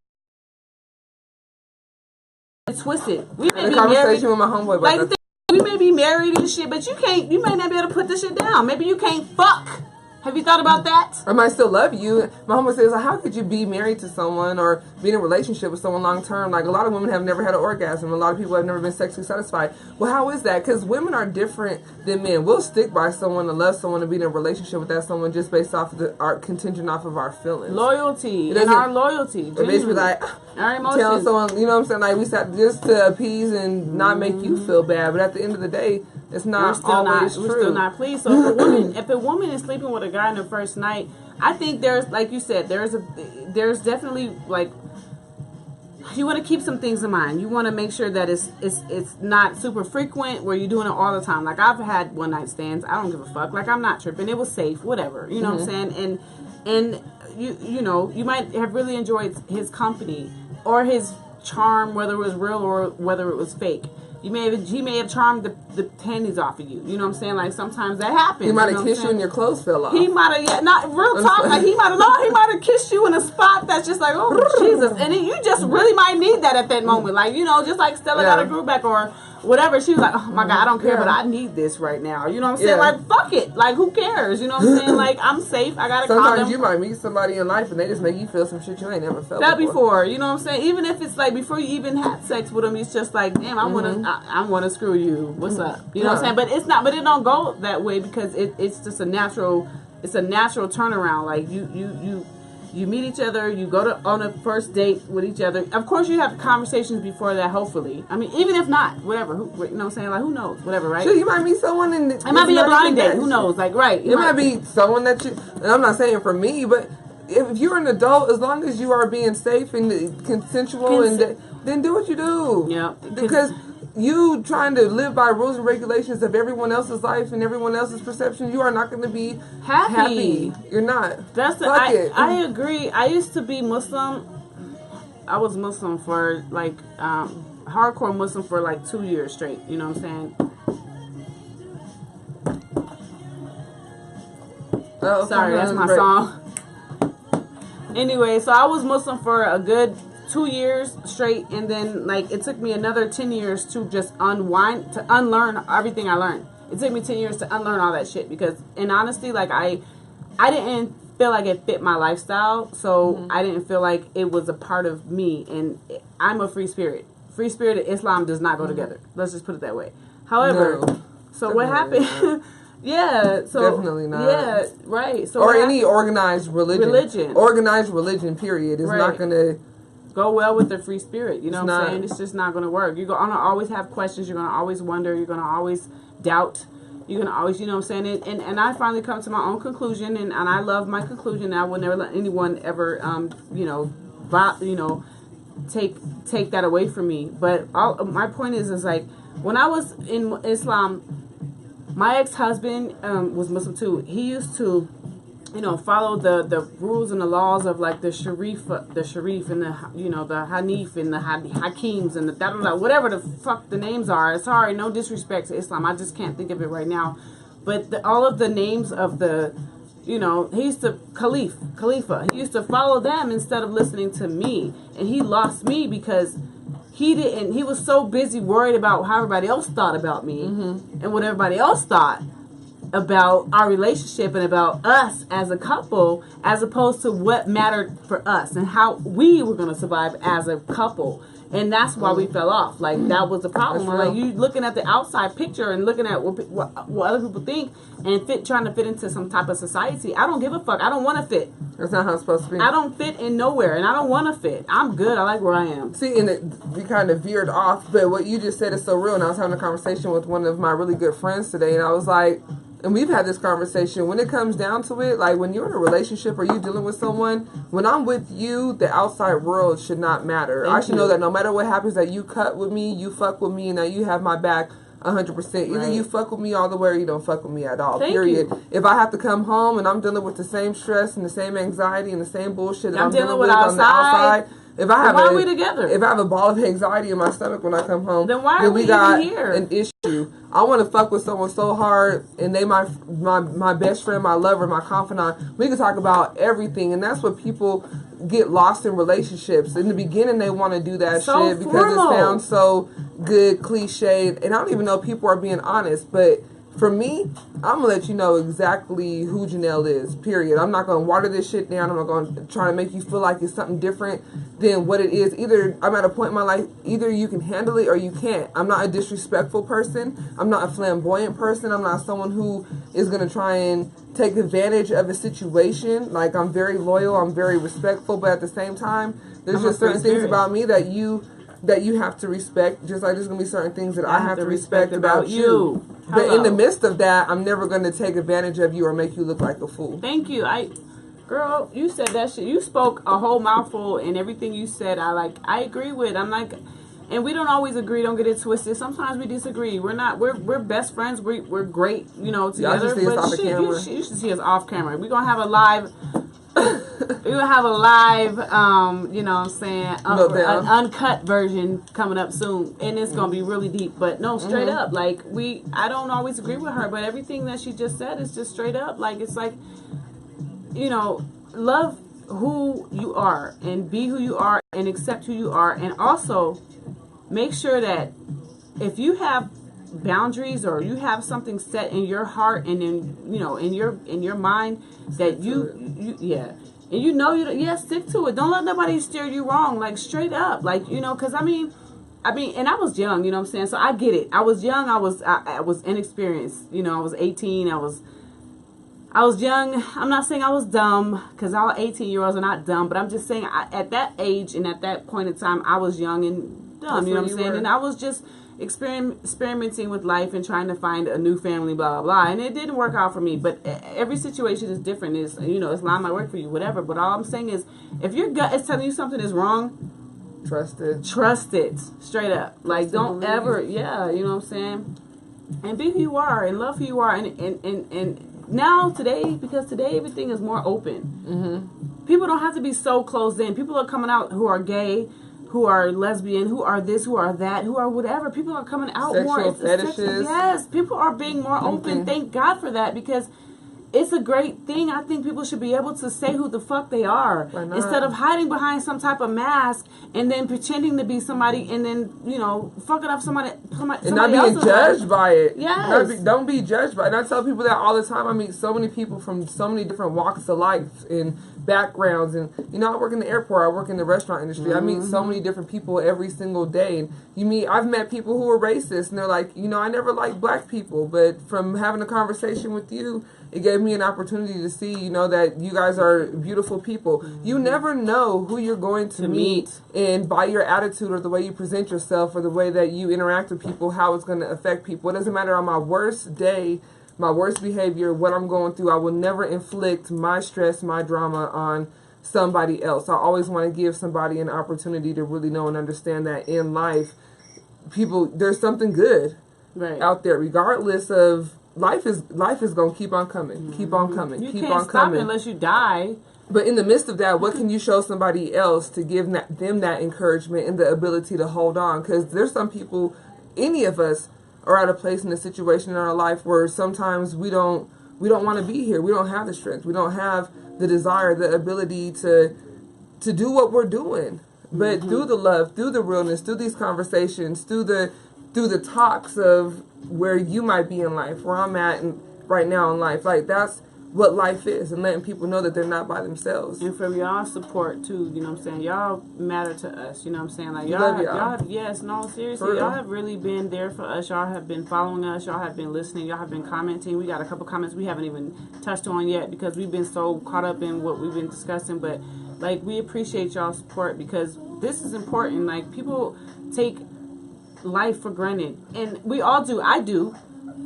twisted, we may be married. With my homeboy, we may be married and shit, but you may not be able to put this shit down. Maybe you can't fuck. Have you thought about that? I might still love you. My homeboy says, how could you be married to someone or be in a relationship with someone long term? A lot of women have never had an orgasm. A lot of people have never been sexually satisfied. Well, how is that? Because women are different than men. We'll stick by someone and love someone and be in a relationship with that someone just based off of our contingent off of our feelings. Loyalty. And our loyalty. Basically, our emotions. Telling someone, you know what I'm saying? We sat just to appease and not make you feel bad. But at the end of the day, it's not always true. We're still not pleased. So if a woman is sleeping with a guy on the first night, I think there's, like you said, there's definitely you want to keep some things in mind. You want to make sure that it's not super frequent where you're doing it all the time. I've had one night stands. I don't give a fuck. I'm not tripping. It was safe. Whatever. You know what I'm saying? And you might have really enjoyed his company or his charm, whether it was real or whether it was fake. He may have charmed the panties off of you. You know what I'm saying? Sometimes that happens. He might have kissed you and your clothes fell off. He might have, not real talk. He might have kissed you in a spot that's just oh Jesus, and you just really might need that at that moment. Just like Stella got a groove back or whatever. She was like, oh my God, I don't care, but I need this right now. You know what I'm saying? Fuck it. Who cares? You know what I'm saying? I'm safe. I got a condom. Sometimes you might meet somebody in life and they just make you feel some shit you ain't never felt before. You know what I'm saying? Even if it's before you even had sex with them, it's just damn, I want to screw you. What's up? You know what I'm saying? But it's not. But it don't go that way because it's just a natural. It's a natural turnaround. You meet each other. You go on a first date with each other. Of course, you have conversations before that. Hopefully, I mean, even if not, whatever. You know what I'm saying? Who knows? Whatever, right? Sure, you might meet someone and it might be a blind date. Who knows? Right? It might be someone that you. And I'm not saying for me, but if you're an adult, as long as you are being safe and consensual, then do what you do. Yeah, because you trying to live by rules and regulations of everyone else's life and everyone else's perception, you are not going to be happy. You're not. I agree. I used to be Muslim. I was Muslim for hardcore Muslim for 2 years straight. You know what I'm saying? Oh, sorry, that's my song. Anyway, so I was Muslim for a good 2 years straight, and then it took me another 10 years to just unlearn everything I learned. It took me 10 years to unlearn all that shit because in honesty, I didn't feel like it fit my lifestyle, so I didn't feel like it was a part of me, and I'm a free spirit. Free spirit and Islam does not go together. Let's just put it that way. However, so what happened Yeah, so definitely not. Yeah, right. So or any organized religion. Organized religion, period, is not going to go well with the free spirit. You know what I'm saying? It's just not going to work. You're going to always have questions. You're going to always wonder. You're going to always doubt. You're going to always, you know what I'm saying? And I finally come to my own conclusion, and I love my conclusion. And I will never let anyone ever, take that away from me. But my point is like, when I was in Islam, my ex-husband was Muslim too. He used to, follow the rules and the laws of like the Sharif and the Hanif and the Hakims and the whatever the fuck the names are. Sorry, no disrespect to Islam. I just can't think of it right now. But all of the names of the, he used to Khalifa. He used to follow them instead of listening to me, and he lost me because he was so busy worried about how everybody else thought about me and what everybody else thought about our relationship and about us as a couple, as opposed to what mattered for us and how we were going to survive as a couple. And that's why we fell off. Like, that was the problem. Like, you looking at the outside picture and looking at what other people think and trying to fit into some type of society. I don't give a fuck. I don't want to fit. That's not how it's supposed to be. I don't fit in nowhere, and I don't want to fit. I'm good. I like where I am. See, and we kind of veered off, but what you just said is so real. And I was having a conversation with one of my really good friends today, and I was like, and we've had this conversation, when it comes down to it, like when you're in a relationship or you're dealing with someone, when I'm with you, the outside world should not matter. I should know that no matter what happens, that you cut with me, you fuck with me, and that you have my back 100%. Either you fuck with me all the way or you don't fuck with me at all. Period. If I have to come home and I'm dealing with the same stress and the same anxiety and the same bullshit that I'm dealing with on the outside, if I have why are we together? If I have a ball of anxiety in my stomach when I come home, then why are we got even here? An issue. I want to fuck with someone so hard, and they my best friend, my lover, my confidant. We can talk about everything, and that's what people get lost in relationships. In the beginning, they want to do that shit because it sounds so good, cliched, and I don't even know if people are being honest, but for me, I'm going to let you know exactly who Janelle is, period. I'm not going to water this shit down. I'm not going to try to make you feel like it's something different than what it is. Either I'm at a point in my life, either you can handle it or you can't. I'm not a disrespectful person. I'm not a flamboyant person. I'm not someone who is going to try and take advantage of a situation. Like, I'm very loyal. I'm very respectful. But at the same time, there's just certain things about me that you have to respect, just like there's going to be certain things that I have to respect about you. But in the midst of that, I'm never going to take advantage of you or make you look like a fool. Thank you. Girl, you said that shit. You spoke a whole mouthful, and everything you said, I agree with. I'm like, and we don't always agree. Don't get it twisted. Sometimes we disagree. We're best friends. We're great, together. But you should see us off camera. We're going to have a live... We're going to have a live, you know what I'm saying, an uncut version coming up soon. And it's going to be really deep. But no, straight up. Like, I don't always agree with her, but everything that she just said is just straight up. Like, it's like, love who you are and be who you are and accept who you are. And also make sure that if you have boundaries or you have something set in your heart and in your mind that stick to it. Don't let nobody steer you wrong, like straight up, like, because I mean and I was young, you know what I'm saying, so I get it. I was young, I was inexperienced, I was 18, I was young. I'm not saying I was dumb, because all 18-year-olds are not dumb, but I'm just saying at that age and at that point in time, I was young and dumb, you know what I'm saying, and I was just experimenting with life and trying to find a new family, blah, blah, blah. And it didn't work out for me. But every situation is different. Islam might work for you, whatever. But all I'm saying is, if your gut is telling you something is wrong, trust it. Trust it. Straight up. Like, don't ever, you know what I'm saying? And be who you are and love who you are. And now, today, because today everything is more open. Mm-hmm. People don't have to be so closed in. People are coming out who are gay, who are lesbian, who are this, who are that, who are whatever. People are coming out more. Sexual fetishes. Yes, people are being more open. Thank God for that, because it's a great thing. I think people should be able to say who the fuck they are instead of hiding behind some type of mask and then pretending to be somebody and then, fucking up somebody and not being judged by it. Yes. Don't be judged by it. And I tell people that all the time. I meet so many people from so many different walks of life and backgrounds. And, you know, I work in the airport. I work in the restaurant industry. I meet so many different people every single day. And I've met people who are racist, and they're like, you know, I never liked black people. But from having a conversation with you, it gave me an opportunity to see, you know, that you guys are beautiful people. You never know who you're going to meet, and by your attitude or the way you present yourself or the way that you interact with people, how it's going to affect people. It doesn't matter on my worst day, my worst behavior, what I'm going through. I will never inflict my stress, my drama on somebody else. I always want to give somebody an opportunity to really know and understand that in life, there's something good out there, regardless of life is going to keep on coming, keep on coming, you keep can't on stop coming it unless you die. But in the midst of that, what can you show somebody else to give them that encouragement and the ability to hold on? Because there's some people, any of us, are at a place in a situation in our life where sometimes we don't want to be here. We don't have the strength. We don't have the desire, the ability to do what we're doing. But through the love, through the realness, through these conversations, through the talks of where you might be in life, where I'm at right now in life, like that's what life is, and letting people know that they're not by themselves. And from y'all support too, you know what I'm saying? Y'all matter to us, you know what I'm saying? Like y'all yes, no, seriously, y'all have really been there for us. Y'all have been following us. Y'all have been listening. Y'all have been commenting. We got a couple comments we haven't even touched on yet because we've been so caught up in what we've been discussing. But like, we appreciate y'all's support because this is important. Like, people take life for granted, and we all do. I do.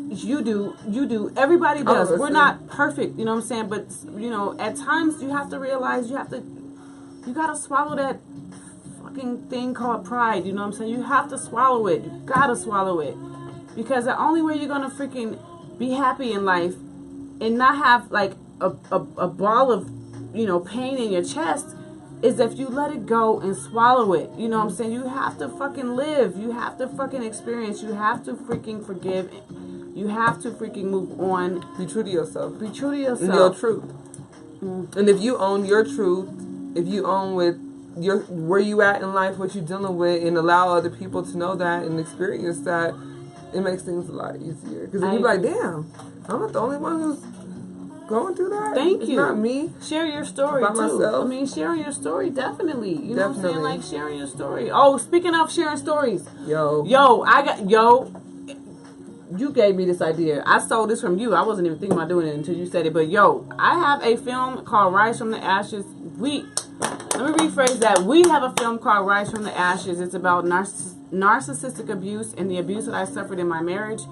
You do, everybody does. We're not perfect, you know what I'm saying? But, you know, at times you have to realize you gotta swallow that fucking thing called pride, you know what I'm saying? You have to swallow it. You gotta swallow it. Because the only way you're gonna freaking be happy in life and not have, like, a ball of, you know, pain in your chest is if you let it go and swallow it. You know what I'm saying? You have to fucking live. You have to fucking experience. You have to freaking forgive. You have to freaking move on. Be true to yourself. Be true to yourself. And your truth. And if you own your truth, if you own where you at in life, what you're dealing with, and allow other people to know that and experience that, it makes things a lot easier. Because then you're like, damn, I'm not the only one who's going through that. Thank you. It's not me. Share your story by too. Myself. I mean, sharing your story, definitely. You know what I'm saying? Like, sharing your story. Oh, speaking of sharing stories. You gave me this idea. I stole this from you. I wasn't even thinking about doing it until you said it. But I have a film called Rise from the Ashes. Let me rephrase that. We have a film called Rise from the Ashes. It's about narcissistic abuse and the abuse that I suffered in my marriage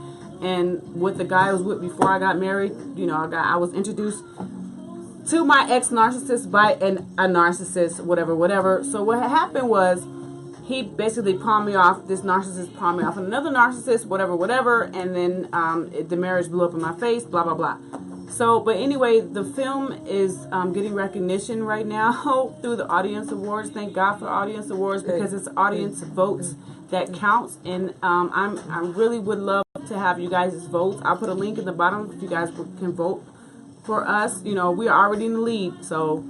and with the guy I was with before I got married. You know, I was introduced to my ex-narcissist by a narcissist, whatever. So what happened was, he basically pawned me off. This narcissist pawned me off another narcissist, whatever. And then the marriage blew up in my face, blah, blah, blah. So, but anyway, the film is getting recognition right now through the Audience Awards. Thank God for Audience Awards, because it's audience votes that counts. And I really would love to have you guys' votes. I'll put a link in the bottom if you guys can vote for us. You know, we are already in the lead, so...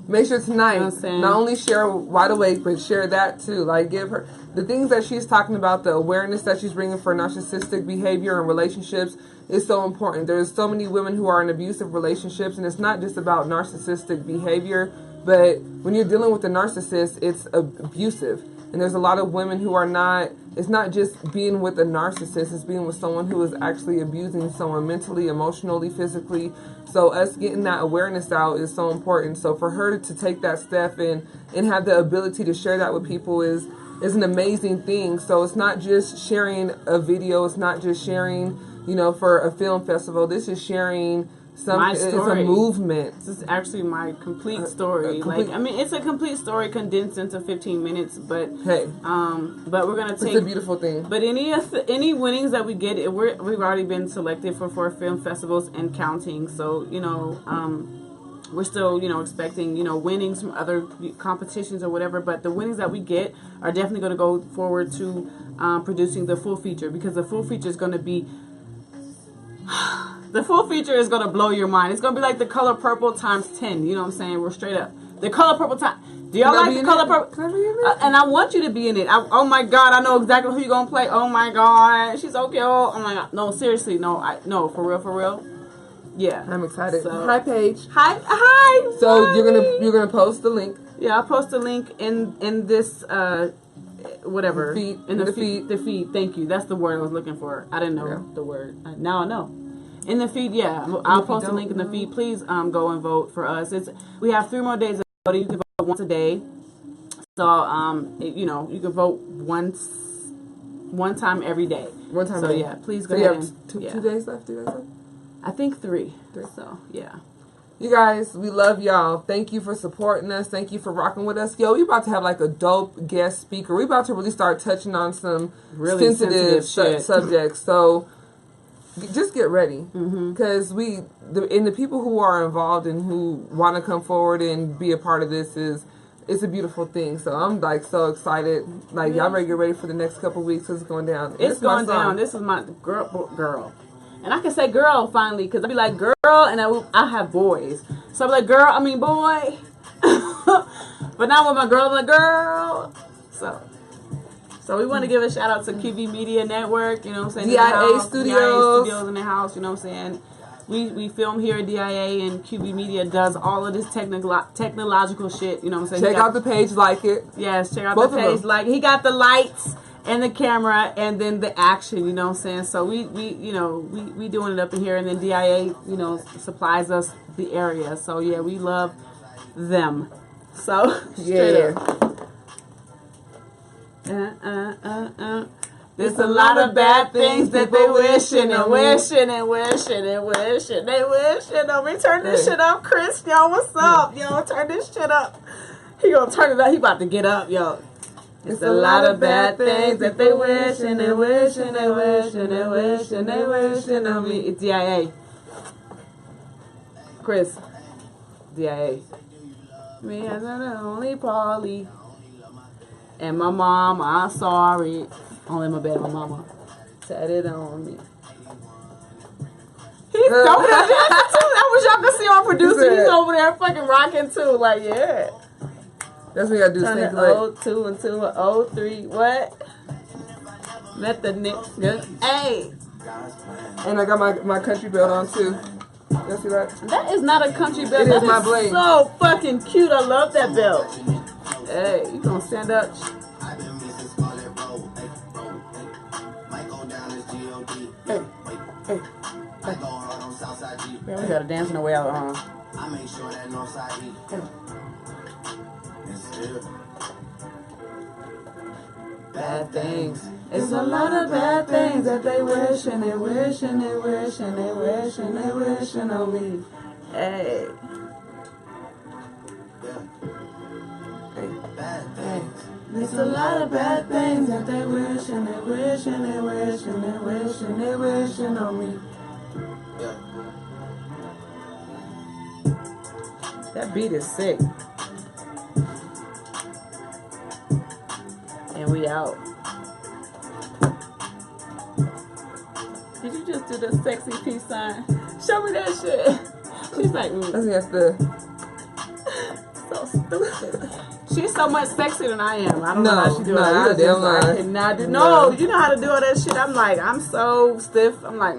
Make sure tonight, not only share Wide Awake, but share that too. Like, give her the things that she's talking about, the awareness that she's bringing for narcissistic behavior and relationships is so important. There's so many women who are in abusive relationships, and it's not just about narcissistic behavior, but when you're dealing with a narcissist, it's abusive. And there's a lot of women who are not, it's not just being with a narcissist, it's being with someone who is actually abusing someone mentally, emotionally, physically. So us getting that awareness out is so important. So for her to take that step and have the ability to share that with people is an amazing thing. So it's not just sharing a video, it's not just sharing, you know, for a film festival. This is sharing my story. It's a movement. This is actually my complete story. It's a complete story condensed into 15 minutes. But but we're gonna take. It's a beautiful thing. But any winnings that we get, we've already been selected for 4 film festivals and counting. So you know, we're still expecting winnings from other competitions or whatever. But the winnings that we get are definitely going to go forward to producing the full feature, because the full feature is going to be. The full feature is going to blow your mind. It's going to be like The Color Purple times 10. You know what I'm saying? We're straight up. The Color Purple time. Do y'all like The Color Purple? And I want you to be in it. Oh my God, I know exactly who you're going to play. Oh my God, she's so cute. Oh my God. No, seriously. No, for real. Yeah, I'm excited. So, hi, Paige. Hi. So Mommy. you're gonna post the link. Yeah, I'll post a link in this whatever feed. In the feed. The feed. Thank you. That's the word I was looking for. I didn't know the word. Now I know. In the feed, yeah. I'll post a link in the feed. Please go and vote for us. We have 3 more days of voting. You can vote once a day. So you can vote one time every day. One time. So yeah, please go ahead. You have 2 days left. Do you guys have? I think 3. So yeah. You guys, we love y'all. Thank you for supporting us. Thank you for rocking with us. Yo, we about to have like a dope guest speaker. We about to really start touching on some really sensitive subjects. So just get ready, because the people who are involved and who want to come forward and be a part of this it's a beautiful thing. So I'm like so excited. Like y'all better get ready for the next couple weeks. It's going down. It's going down. This is my girl. And I can say girl finally, because I'll be like girl, and I have boys. So I'm like girl, I mean boy. But now with my girl, I'm like girl. So we want to give a shout out to QV Media Network, you know what I'm saying? DIA Studios. DIA Studios in the house, you know what I'm saying? We film here at DIA, and QV Media does all of this technological shit, you know what I'm saying? Check out the page, like it. Yes, check out the page, like he got the lights and the camera and then the action, you know what I'm saying? So we doing it up in here, and then DIA, supplies us the area. So yeah, we love them. So straight up. There's a lot of bad things that they wishing and wishing and wishing and wishing. They wishing. Don't we turn this shit up, Chris? Yo, what's up? Yo, turn this shit up. He gonna turn it up. He about to get up, yo. It's a lot of bad things that they wishing and wishing and wishing and wishing and wishing on me. It's DIA. Chris. DIA. Me as the only Paulie. And my mom, I'm sorry. Only my baby mama said it on me. He's over there dancing too. I wish y'all could see our producer. He's over there fucking rocking too. Like, yeah. That's what we gotta do. Turn it 02 into 03. What? Let the nigga. Hey. And I got my country belt on too. You see that? That is not a country belt. It is my blade. So fucking cute. I love that belt. Hey, you gonna stand up? Hey. We gotta dance in the way out, huh? I make sure that Northside eat. Bad things. It's a lot of bad things that they wish and they wish and they wish and they wish and they wish on me. Hey. Bad things. There's a lot of bad things that they wish and they wish and they wish and they wish and they wish on me. That beat is sick. And we out. Did you just do the sexy peace sign? Show me that shit. She's like, so stupid. She's so much sexier than I am. I don't know how she do it. I cannot do. No, you know how to do all that shit. I'm like, I'm so stiff. I'm like.